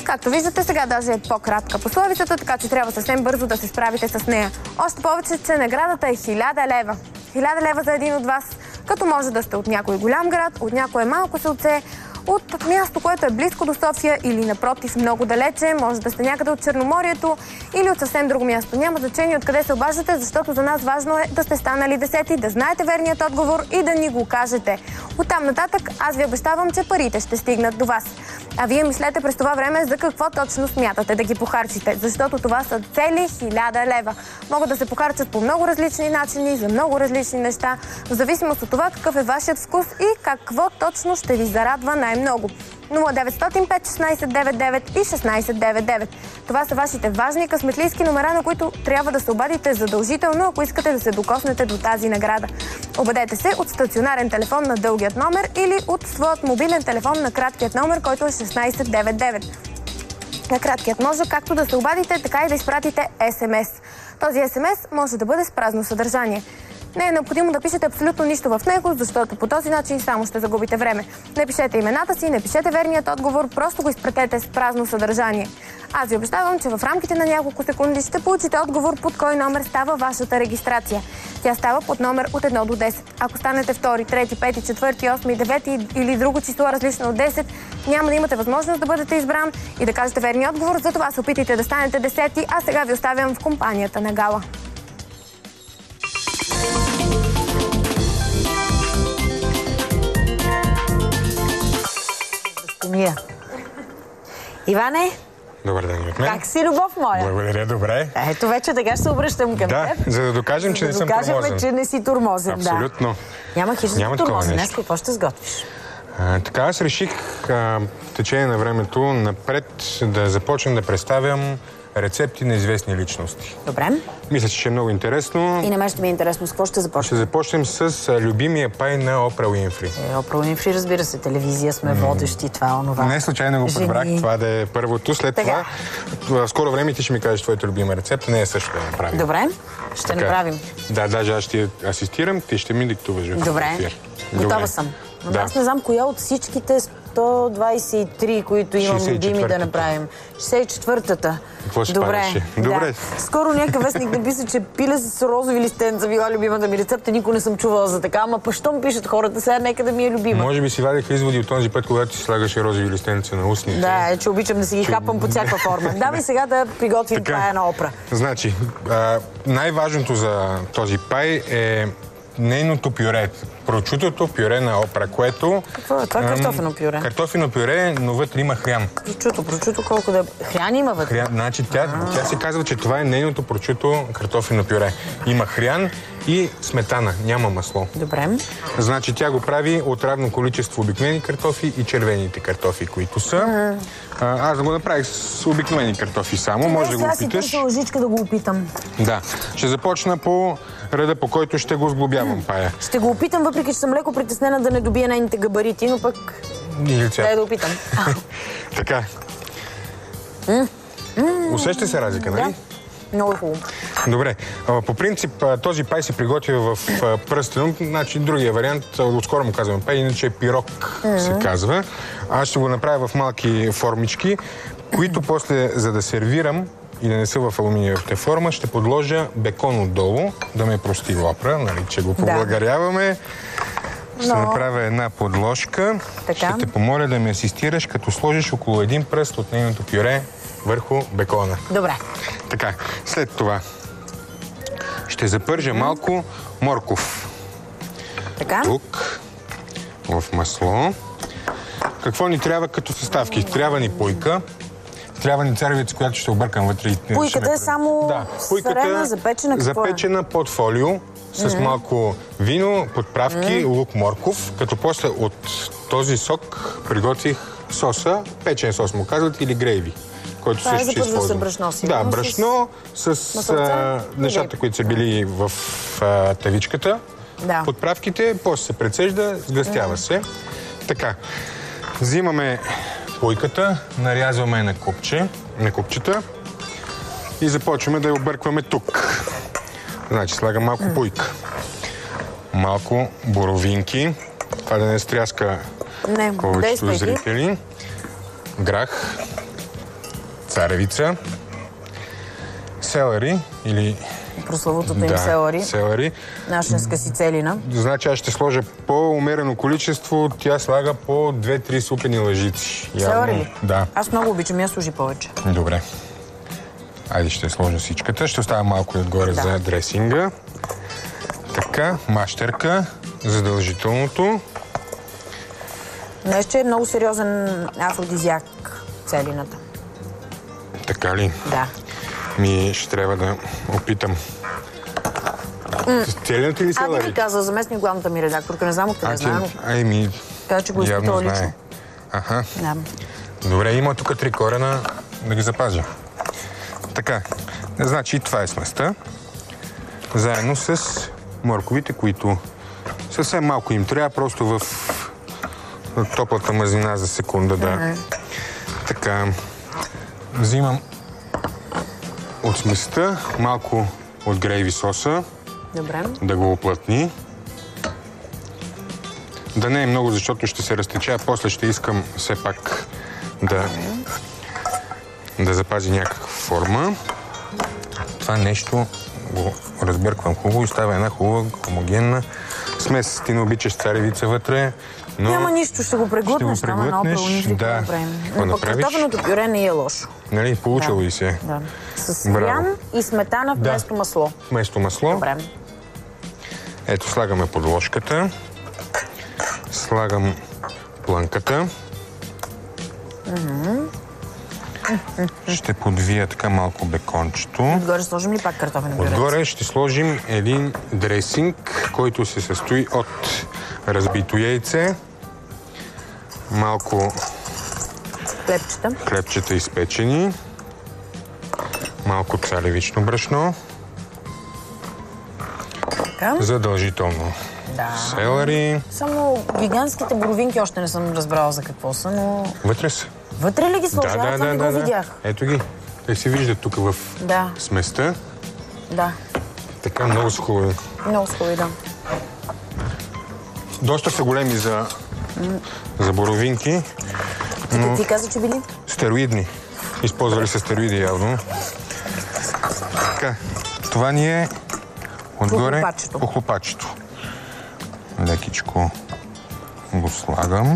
Както виждате, сега даже е по-кратка пословицата, така че трябва съвсем бързо да се справите с нея. Още повече, че наградата е 1000 лева. 1000 лева за един от вас, като може да сте от някой голям град, от някое малко селце, от място, което е близко до София или напротив много далече, може да сте някъде от Черноморието или от съвсем друго място. Няма значение откъде се обаждате, защото за нас важно е да сте станали 10, да знаете верният отговор и да ни го кажете. Оттам нататък аз ви обещавам, че парите ще стигнат до вас. А вие мислете през това време за какво точно смятате да ги похарчите, защото това са цели 1000 лева. Могат да се похарчат по много различни начини, за много различни неща, в зависимост от това какъв е вашият вкус и какво точно ще ви зарадва най-много. 0905 1699 и 1699. Това са вашите важни късметлийски номера, на които трябва да се обадите задължително, ако искате да се докоснете до тази награда. Обадете се от стационарен телефон на дългият номер или от своят мобилен телефон на краткият номер, който е 1699. На краткият може както да се обадите, така и да изпратите СМС. Този СМС може да бъде с празно съдържание. Не е необходимо да пишете абсолютно нищо в него, защото по този начин само ще загубите време. Не пишете имената си, не пишете верният отговор, просто го изпратете с празно съдържание. Аз ви обещавам, че в рамките на няколко секунди ще получите отговор под кой номер става вашата регистрация. Тя става под номер от 1 до 10. Ако станете 2, 3, 5, 4, 8, 9 или друго число различно от 10, няма да имате възможност да бъдете избран и да кажете верния отговор, затова се опитайте да станете 10, а сега ви оставям в компанията на Гала. Иване, добър ден от мен. как си, любов моя? Благодаря, добре. Ето вече така ще се обръщам към теб. За да докажем, че не съм тормозен. Да докажем, че не си тормозен. Абсолютно. Да. Няма хищ да тормозен. Днес какво ще сготвиш? Така аз реших в течение на времето напред да започна да представям рецепти на известни личности. Добре. Мисля, че е много интересно. И на мен ще ми е интересно. С какво ще започнем? Ще започнем с любимия пай на Опра Уинфри. Опра Уинфри, разбира се, телевизия сме водещи, това, онова. Не случайно го подбрах, това да е първото. След това, в скоро време ти ще ми кажеш твоята любима рецепта, не е също да направим. Добре, ще направим. Да, даже аз ще асистирам, ти ще ми диктуваш. Добре, готова съм. Но аз не знам коя от всичките 123, които имам любими да направим. 64-та. Какво ще правиш? Добре. Скоро някакъв вестник написа, че пиле с розови листенца била любимата ми рецепта. Никой не съм чувала за така, ама щом пишат хората, сега нека да ми е любима. Може би си вадеха изводи от този път, когато си слагаше розови листенца на устните. Да, че обичам да си ги хапам под всякаква форма. Давай сега да приготвим пая на Опра. Значи, най-важното за този пай е нейното пюре. прочутото пюре на Опра, което... Какво е? Това е картофено пюре. Картофено пюре, но вътре има хрян. Прочуто колко да... Хрян има вътре? Значи тя си казва, че това е нейното прочуто картофено пюре. Има хрян и сметана, няма масло. Добре. Значи тя го прави от равно количество обикновени картофи и червените картофи, които са. Аз да го направих с обикновени картофи само, може да го опиташ. Аз си търся лъжичка да го опитам. Да. Ще започна по реда, по който ще го сглобявам, Пая. Ще го опитам, въпреки че съм леко притеснена да не добия нейните габарити, но пък... Дай да опитам. Така. Усеща се разлика, нали? Много хубаво. Добре. По принцип, този пай се приготвя в пръстено. Значи, другия вариант, отскоро му казваме пай, иначе пирог се казва. Аз ще го направя в малки формички, които после, за да сервирам и да не са в алуминиевата форма, ще подложа бекон отдолу, да ме прости Опра, нали, че го поблагодаряваме. Ще направя една подложка. Ще те помоля да ме асистираш, като сложиш около един пръст от нейното пюре върху бекона. Добре. Така, след това ще запържа малко морков. Така. Тук, в масло. Какво ни трябва като съставки? Трябва ни пуйка. Трябва ни царевица, която ще объркам вътре. Пуйката е само сарена, запечена, какво запечена под фолио, с малко вино, подправки, лук, морков. Като после от този сок приготвих соса, печен сос му казват, или грейви, който също ще използвам. Брашно, да, брашно с нещата, които са били в тавичката. Да. Подправките, после се прецежда, сгъстява се. Така, взимаме пуйката, нарязваме на купчета и започваме да я объркваме тук. Значи слагам малко пуйка, малко боровинки, това да не стряска повечето зрители, грах, царевица, селери или... прословутото им селери. Селери. Нашинска си целина. Значи аз ще сложа по-умерено количество, тя слага по 2-3 супени лъжици. Селери ли? Да. Аз много обичам, я служи повече. Добре. Айде ще сложа всичката. Ще оставя малко и отгоре за дресинга. Така, мащерка, задължителното. Нещо е много сериозен афродизиак целината. Така ли? Да. Ще трябва да опитам. Целината или селери? Да ми каза, заместник главната ми редакторка, не знам откъде знам. Каза, че го изпитала лично. Аха. Да. Добре, има тук 3 корена, да ги запазя. Така, значи това е сместа, заедно с морковите, които съвсем малко им трябва, просто в топлата мазнина за секунда, да. Така, взимам от сместа малко от грейви соса. Добре. Да го оплътни. Да не е много, защото ще се разтече, а после ще искам все пак да запази някаква форма. Това нещо го разбърквам хубаво и става една хубава, хомогенна смес. Ти не обичаш царевица вътре, но... Няма нищо, ще го преглътнеш. Да. Но пък картофеното пюре не е лошо. Нали, получило и се. Да. С хрян и сметана вместо масло. Вместо масло. Добре. Ето, слагаме подложката. Слагам плънката. Ще подвия така малко бекончето. Отгоре сложим ли пак картофено пюре? Отгоре ще сложим един дресинг, който се състои от разбито яйце, малко хлебчета изпечени, малко царевично брашно, задължително селери. Само гигантските боровинки още не съм разбрала за какво са, но... Вътре са. Вътре ли ги сложа? Аз това не го видях. Ето ги. Те се виждат тук в сместа. Да. Така, много са хубави. Много са хубави, да. Доста са големи за боровинки. Ти каза, че били? Стероидни. Използвали са стероиди явно. Така, това ни е отгоре по хлопачето. Лекичко го слагам.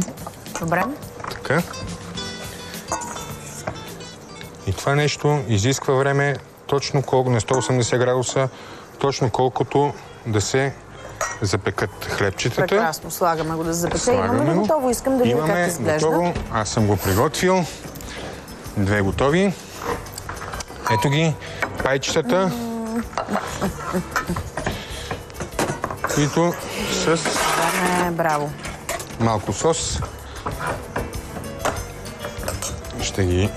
Добре. Така. И това нещо изисква време точно колко, на 180 градуса, точно колкото да се запекат хлебчетата. Прекрасно, слагаме го да запече. Имаме ли готово? Искам да видя как изглежда. Готово. Аз съм го приготвил. 2 готови. Ето ги пайчетата, които с браво. Малко сос. Ще ги...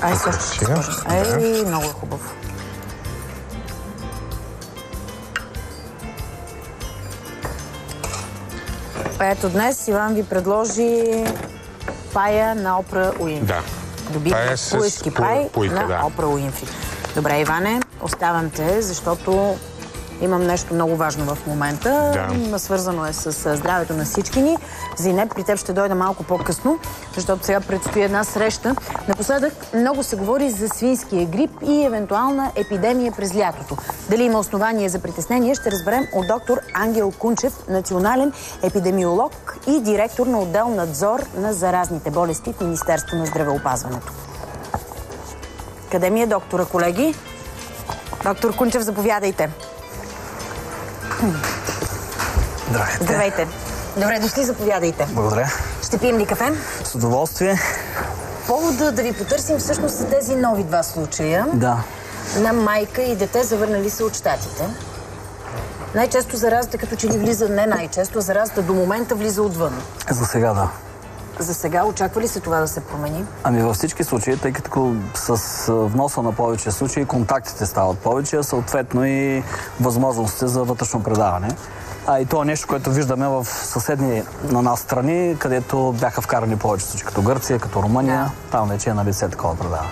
Ай, също ще сложим. Ей, много е хубаво. Ето днес Иван ви предложи пая на Опра Уинфри. Да. Любимия пуешки пай на Опра Уинфри. Добре, Иване, оставям те, защото имам нещо много важно в момента. Да. Свързано е с здравето на всички ни. Зинеп, при теб ще дойда малко по-късно, защото сега предстои една среща. Напоследък много се говори за свинския грип и евентуална епидемия през лятото. Дали има основание за притеснение, ще разберем от доктор Ангел Кунчев, национален епидемиолог и директор на отдел надзор на заразните болести в Министерство на здравеопазването. Къде ми е доктора, колеги? Доктор Кунчев, заповядайте. Здравейте. Здравейте. Добре дошли, заповядайте. Благодаря. Ще пием ли кафе? С удоволствие. Повода да ви потърсим всъщност са тези нови 2 случая. Да. На майка и дете, завърнали се от щатите. Най-често заразата като че ли влиза, не най-често, а заразата до момента влиза отвън. За сега да. За сега очаква ли се това да се промени? Ами във всички случаи, тъй като с вноса на повече случаи контактите стават повече, съответно и възможностите за вътрешно предаване. А и това е нещо, което виждаме в съседни на нас страни, където бяха вкарани повече случаи, като Гърция, като Румъния. Да. Там вече е на лице такова предаване.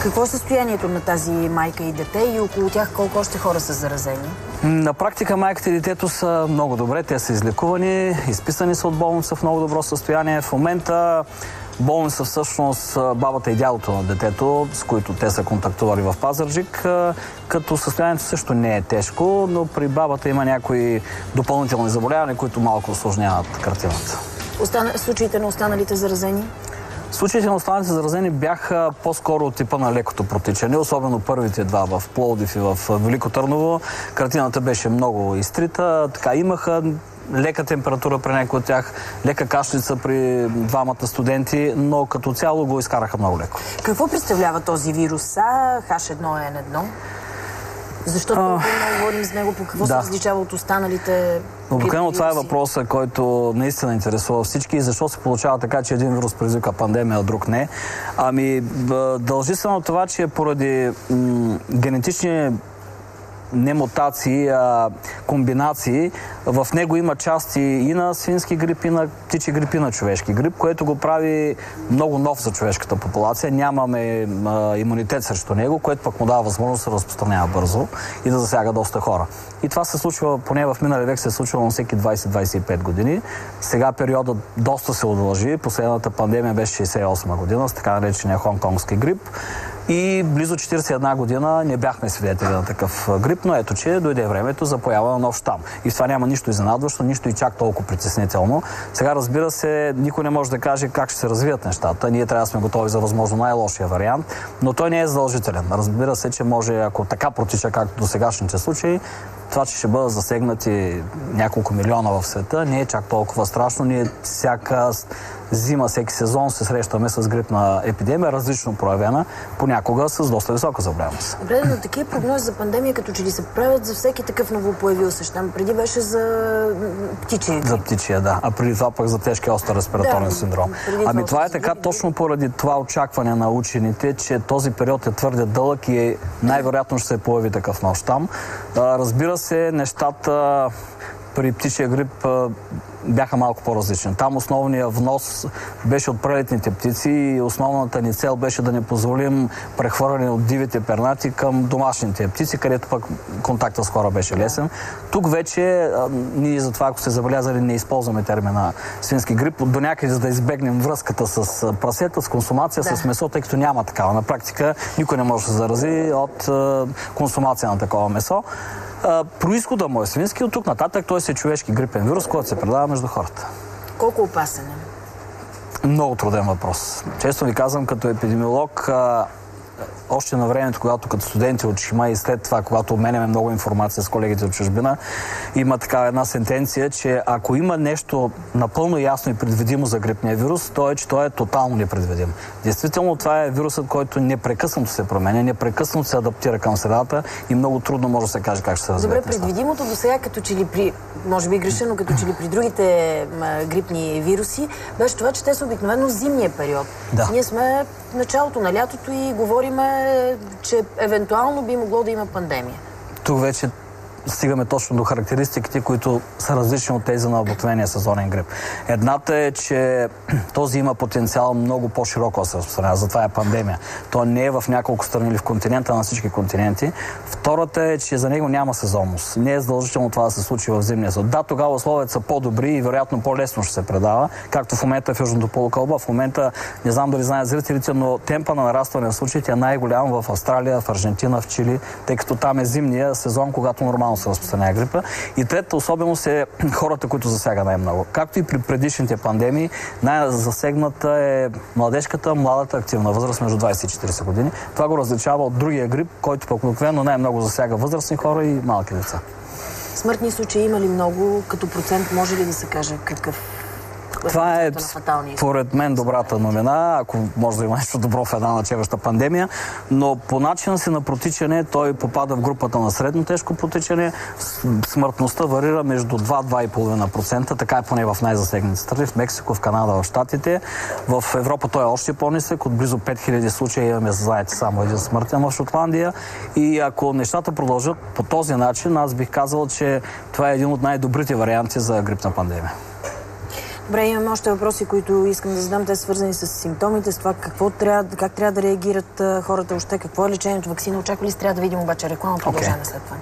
Какво е състоянието на тази майка и дете и около тях колко още хора са заразени? На практика майката и детето са много добре. Те са излекувани, изписани са от болница в много добро състояние. В момента болни са всъщност бабата и дядото на детето, с които те са контактували в Пазарджик, като състоянието също не е тежко, но при бабата има някои допълнителни заболявания, които малко усложняват картината. Случаите на останалите заразени? Случаите на останалите заразени бяха по-скоро от типа на лекото протичане, особено първите 2 в Пловдив и в Велико Търново. Картината беше много изтрита, така имаха лека температура при някои от тях, лека кашлица при 2 студенти, но като цяло го изкараха много леко. Какво представлява този вирус H1N1? Защото много говорим с него, по какво се различава от останалите. Обикновено това е въпросът, който наистина интересува всички. Защо се получава така, че един вирус предизвика пандемия, а друг не? Ами, дължи се на това, че поради генетични не мутации, а комбинации. В него има части и на свински грип, и на птичи грип, и на човешки грип, което го прави много нов за човешката популация. Нямаме имунитет срещу него, което пък му дава възможност да се разпространява бързо и да засяга доста хора. И това се случва, поне в миналия век се е случвало на всеки 20-25 години. Сега периодът доста се удължи. Последната пандемия беше 68 година с така наречения хонконгски грип. И близо 41 година не бяхме свидетели на такъв грип, но ето, че дойде времето за поява на нов щам. И в това няма нищо изненадващо, нищо и чак толкова притеснително. Сега, разбира се, никой не може да каже как ще се развият нещата. Ние трябва да сме готови за възможно най-лошия вариант, но той не е задължителен. Разбира се, че може, ако така протича, както до сегашните случаи, това, че ще бъдат засегнати няколко милиона в света, не е чак толкова страшно. Ние всяка зима, всеки сезон се срещаме с грипна епидемия, различно проявена, понякога с доста висока заболеваемост. Добре, но такива прогнози за пандемия, като че ли се правят за всеки такъв новопоявил се щам. Преди беше за птичия. За птичия, да. А преди това пък за тежки остър респираторен синдром. Ами това е така точно поради това очакване на учените, че този период е твърде дълъг и най-вероятно ще се появи такъв нов щам. Разбира се, нещата при птичия грип бяха малко по-различни. Там основният внос беше от прелетните птици и основната ни цел беше да не позволим прехвърляне от дивите пернати към домашните птици, където пък контактът с хора беше лесен. Тук вече ние затова, ако сте забелязали, не използваме термина свински грип, до някъде за да избегнем връзката с прасета, с консумация, с месо, тъй като няма такава. На практика никой не може да се зарази от консумация на такова месо. Произхода му е свински, от тук нататък той е човешки грипен вирус, който се предава между хората. Колко опасен е? Много труден въпрос. Често ви казвам, като епидемиолог, още на времето, когато като студенти учихме и след това, когато обменяме много информация с колегите от чужбина, има такава една сентенция, че ако има нещо напълно ясно и предвидимо за грипния вирус, то е, че той е тотално непредвидим. Действително, това е вирусът, който непрекъснато се променя, непрекъснато се адаптира към средата и много трудно може да се каже как ще се развие. Добре, предвидимото до сега, като че ли при, може би грешено, като че ли при другите грипни вируси, беше това, че те са обикновено в зимния период. Да. Ние сме в началото на лятото и говориме, че евентуално би могло да има пандемия. Тук вече стигаме точно до характеристиките, които са различни от тези на обикновения сезонен грип. Едната е, че този има потенциал много по-широко да се разпространява, затова е пандемия. Той не е в няколко страни или в континента, на всички континенти. Втората е, че за него няма сезонност. Не е задължително това да се случи в зимния сезон. Да, тогава условията са по-добри и вероятно по-лесно ще се предава, както в момента в Южното полукълбо. В момента, не знам дали знаят зрителите, но темпа на нарастване на случаите е най-голям в Австралия, в Аржентина, в Чили, тъй като там е зимния сезон, когато нормално се разпространява грипа. И третата особеност е хората, които засяга най-много. Както и при предишните пандемии, най-засегната е младежката, младата активна възраст между 20 и 40 години. Това го различава от другия грип, който пък обикновено най-много засяга възрастни хора и малки деца. Смъртни случаи има ли много? Като процент може ли да се каже какъв? Това е, според мен, добрата новина, ако може да има нещо добро в една начеваща пандемия, но по начина си на протичане той попада в групата на средно тежко протичане. Смъртността варира между 2-2,5%, така е поне в най-засегнати страни, в Мексико, в Канада, в Щатите. В Европа той е още по-нисък, от близо 5000 случаи имаме, знаете, само един смъртен в Шотландия. И ако нещата продължат по този начин, аз бих казал, че това е един от най-добрите варианти за грипна пандемия. Добре, имаме още въпроси, които искам да задам. Те са свързани с симптомите, с това как трябва да реагират хората още, какво е лечението, ваксина. Очаква ли се, трябва да видим обаче реклама, продължаваме след това.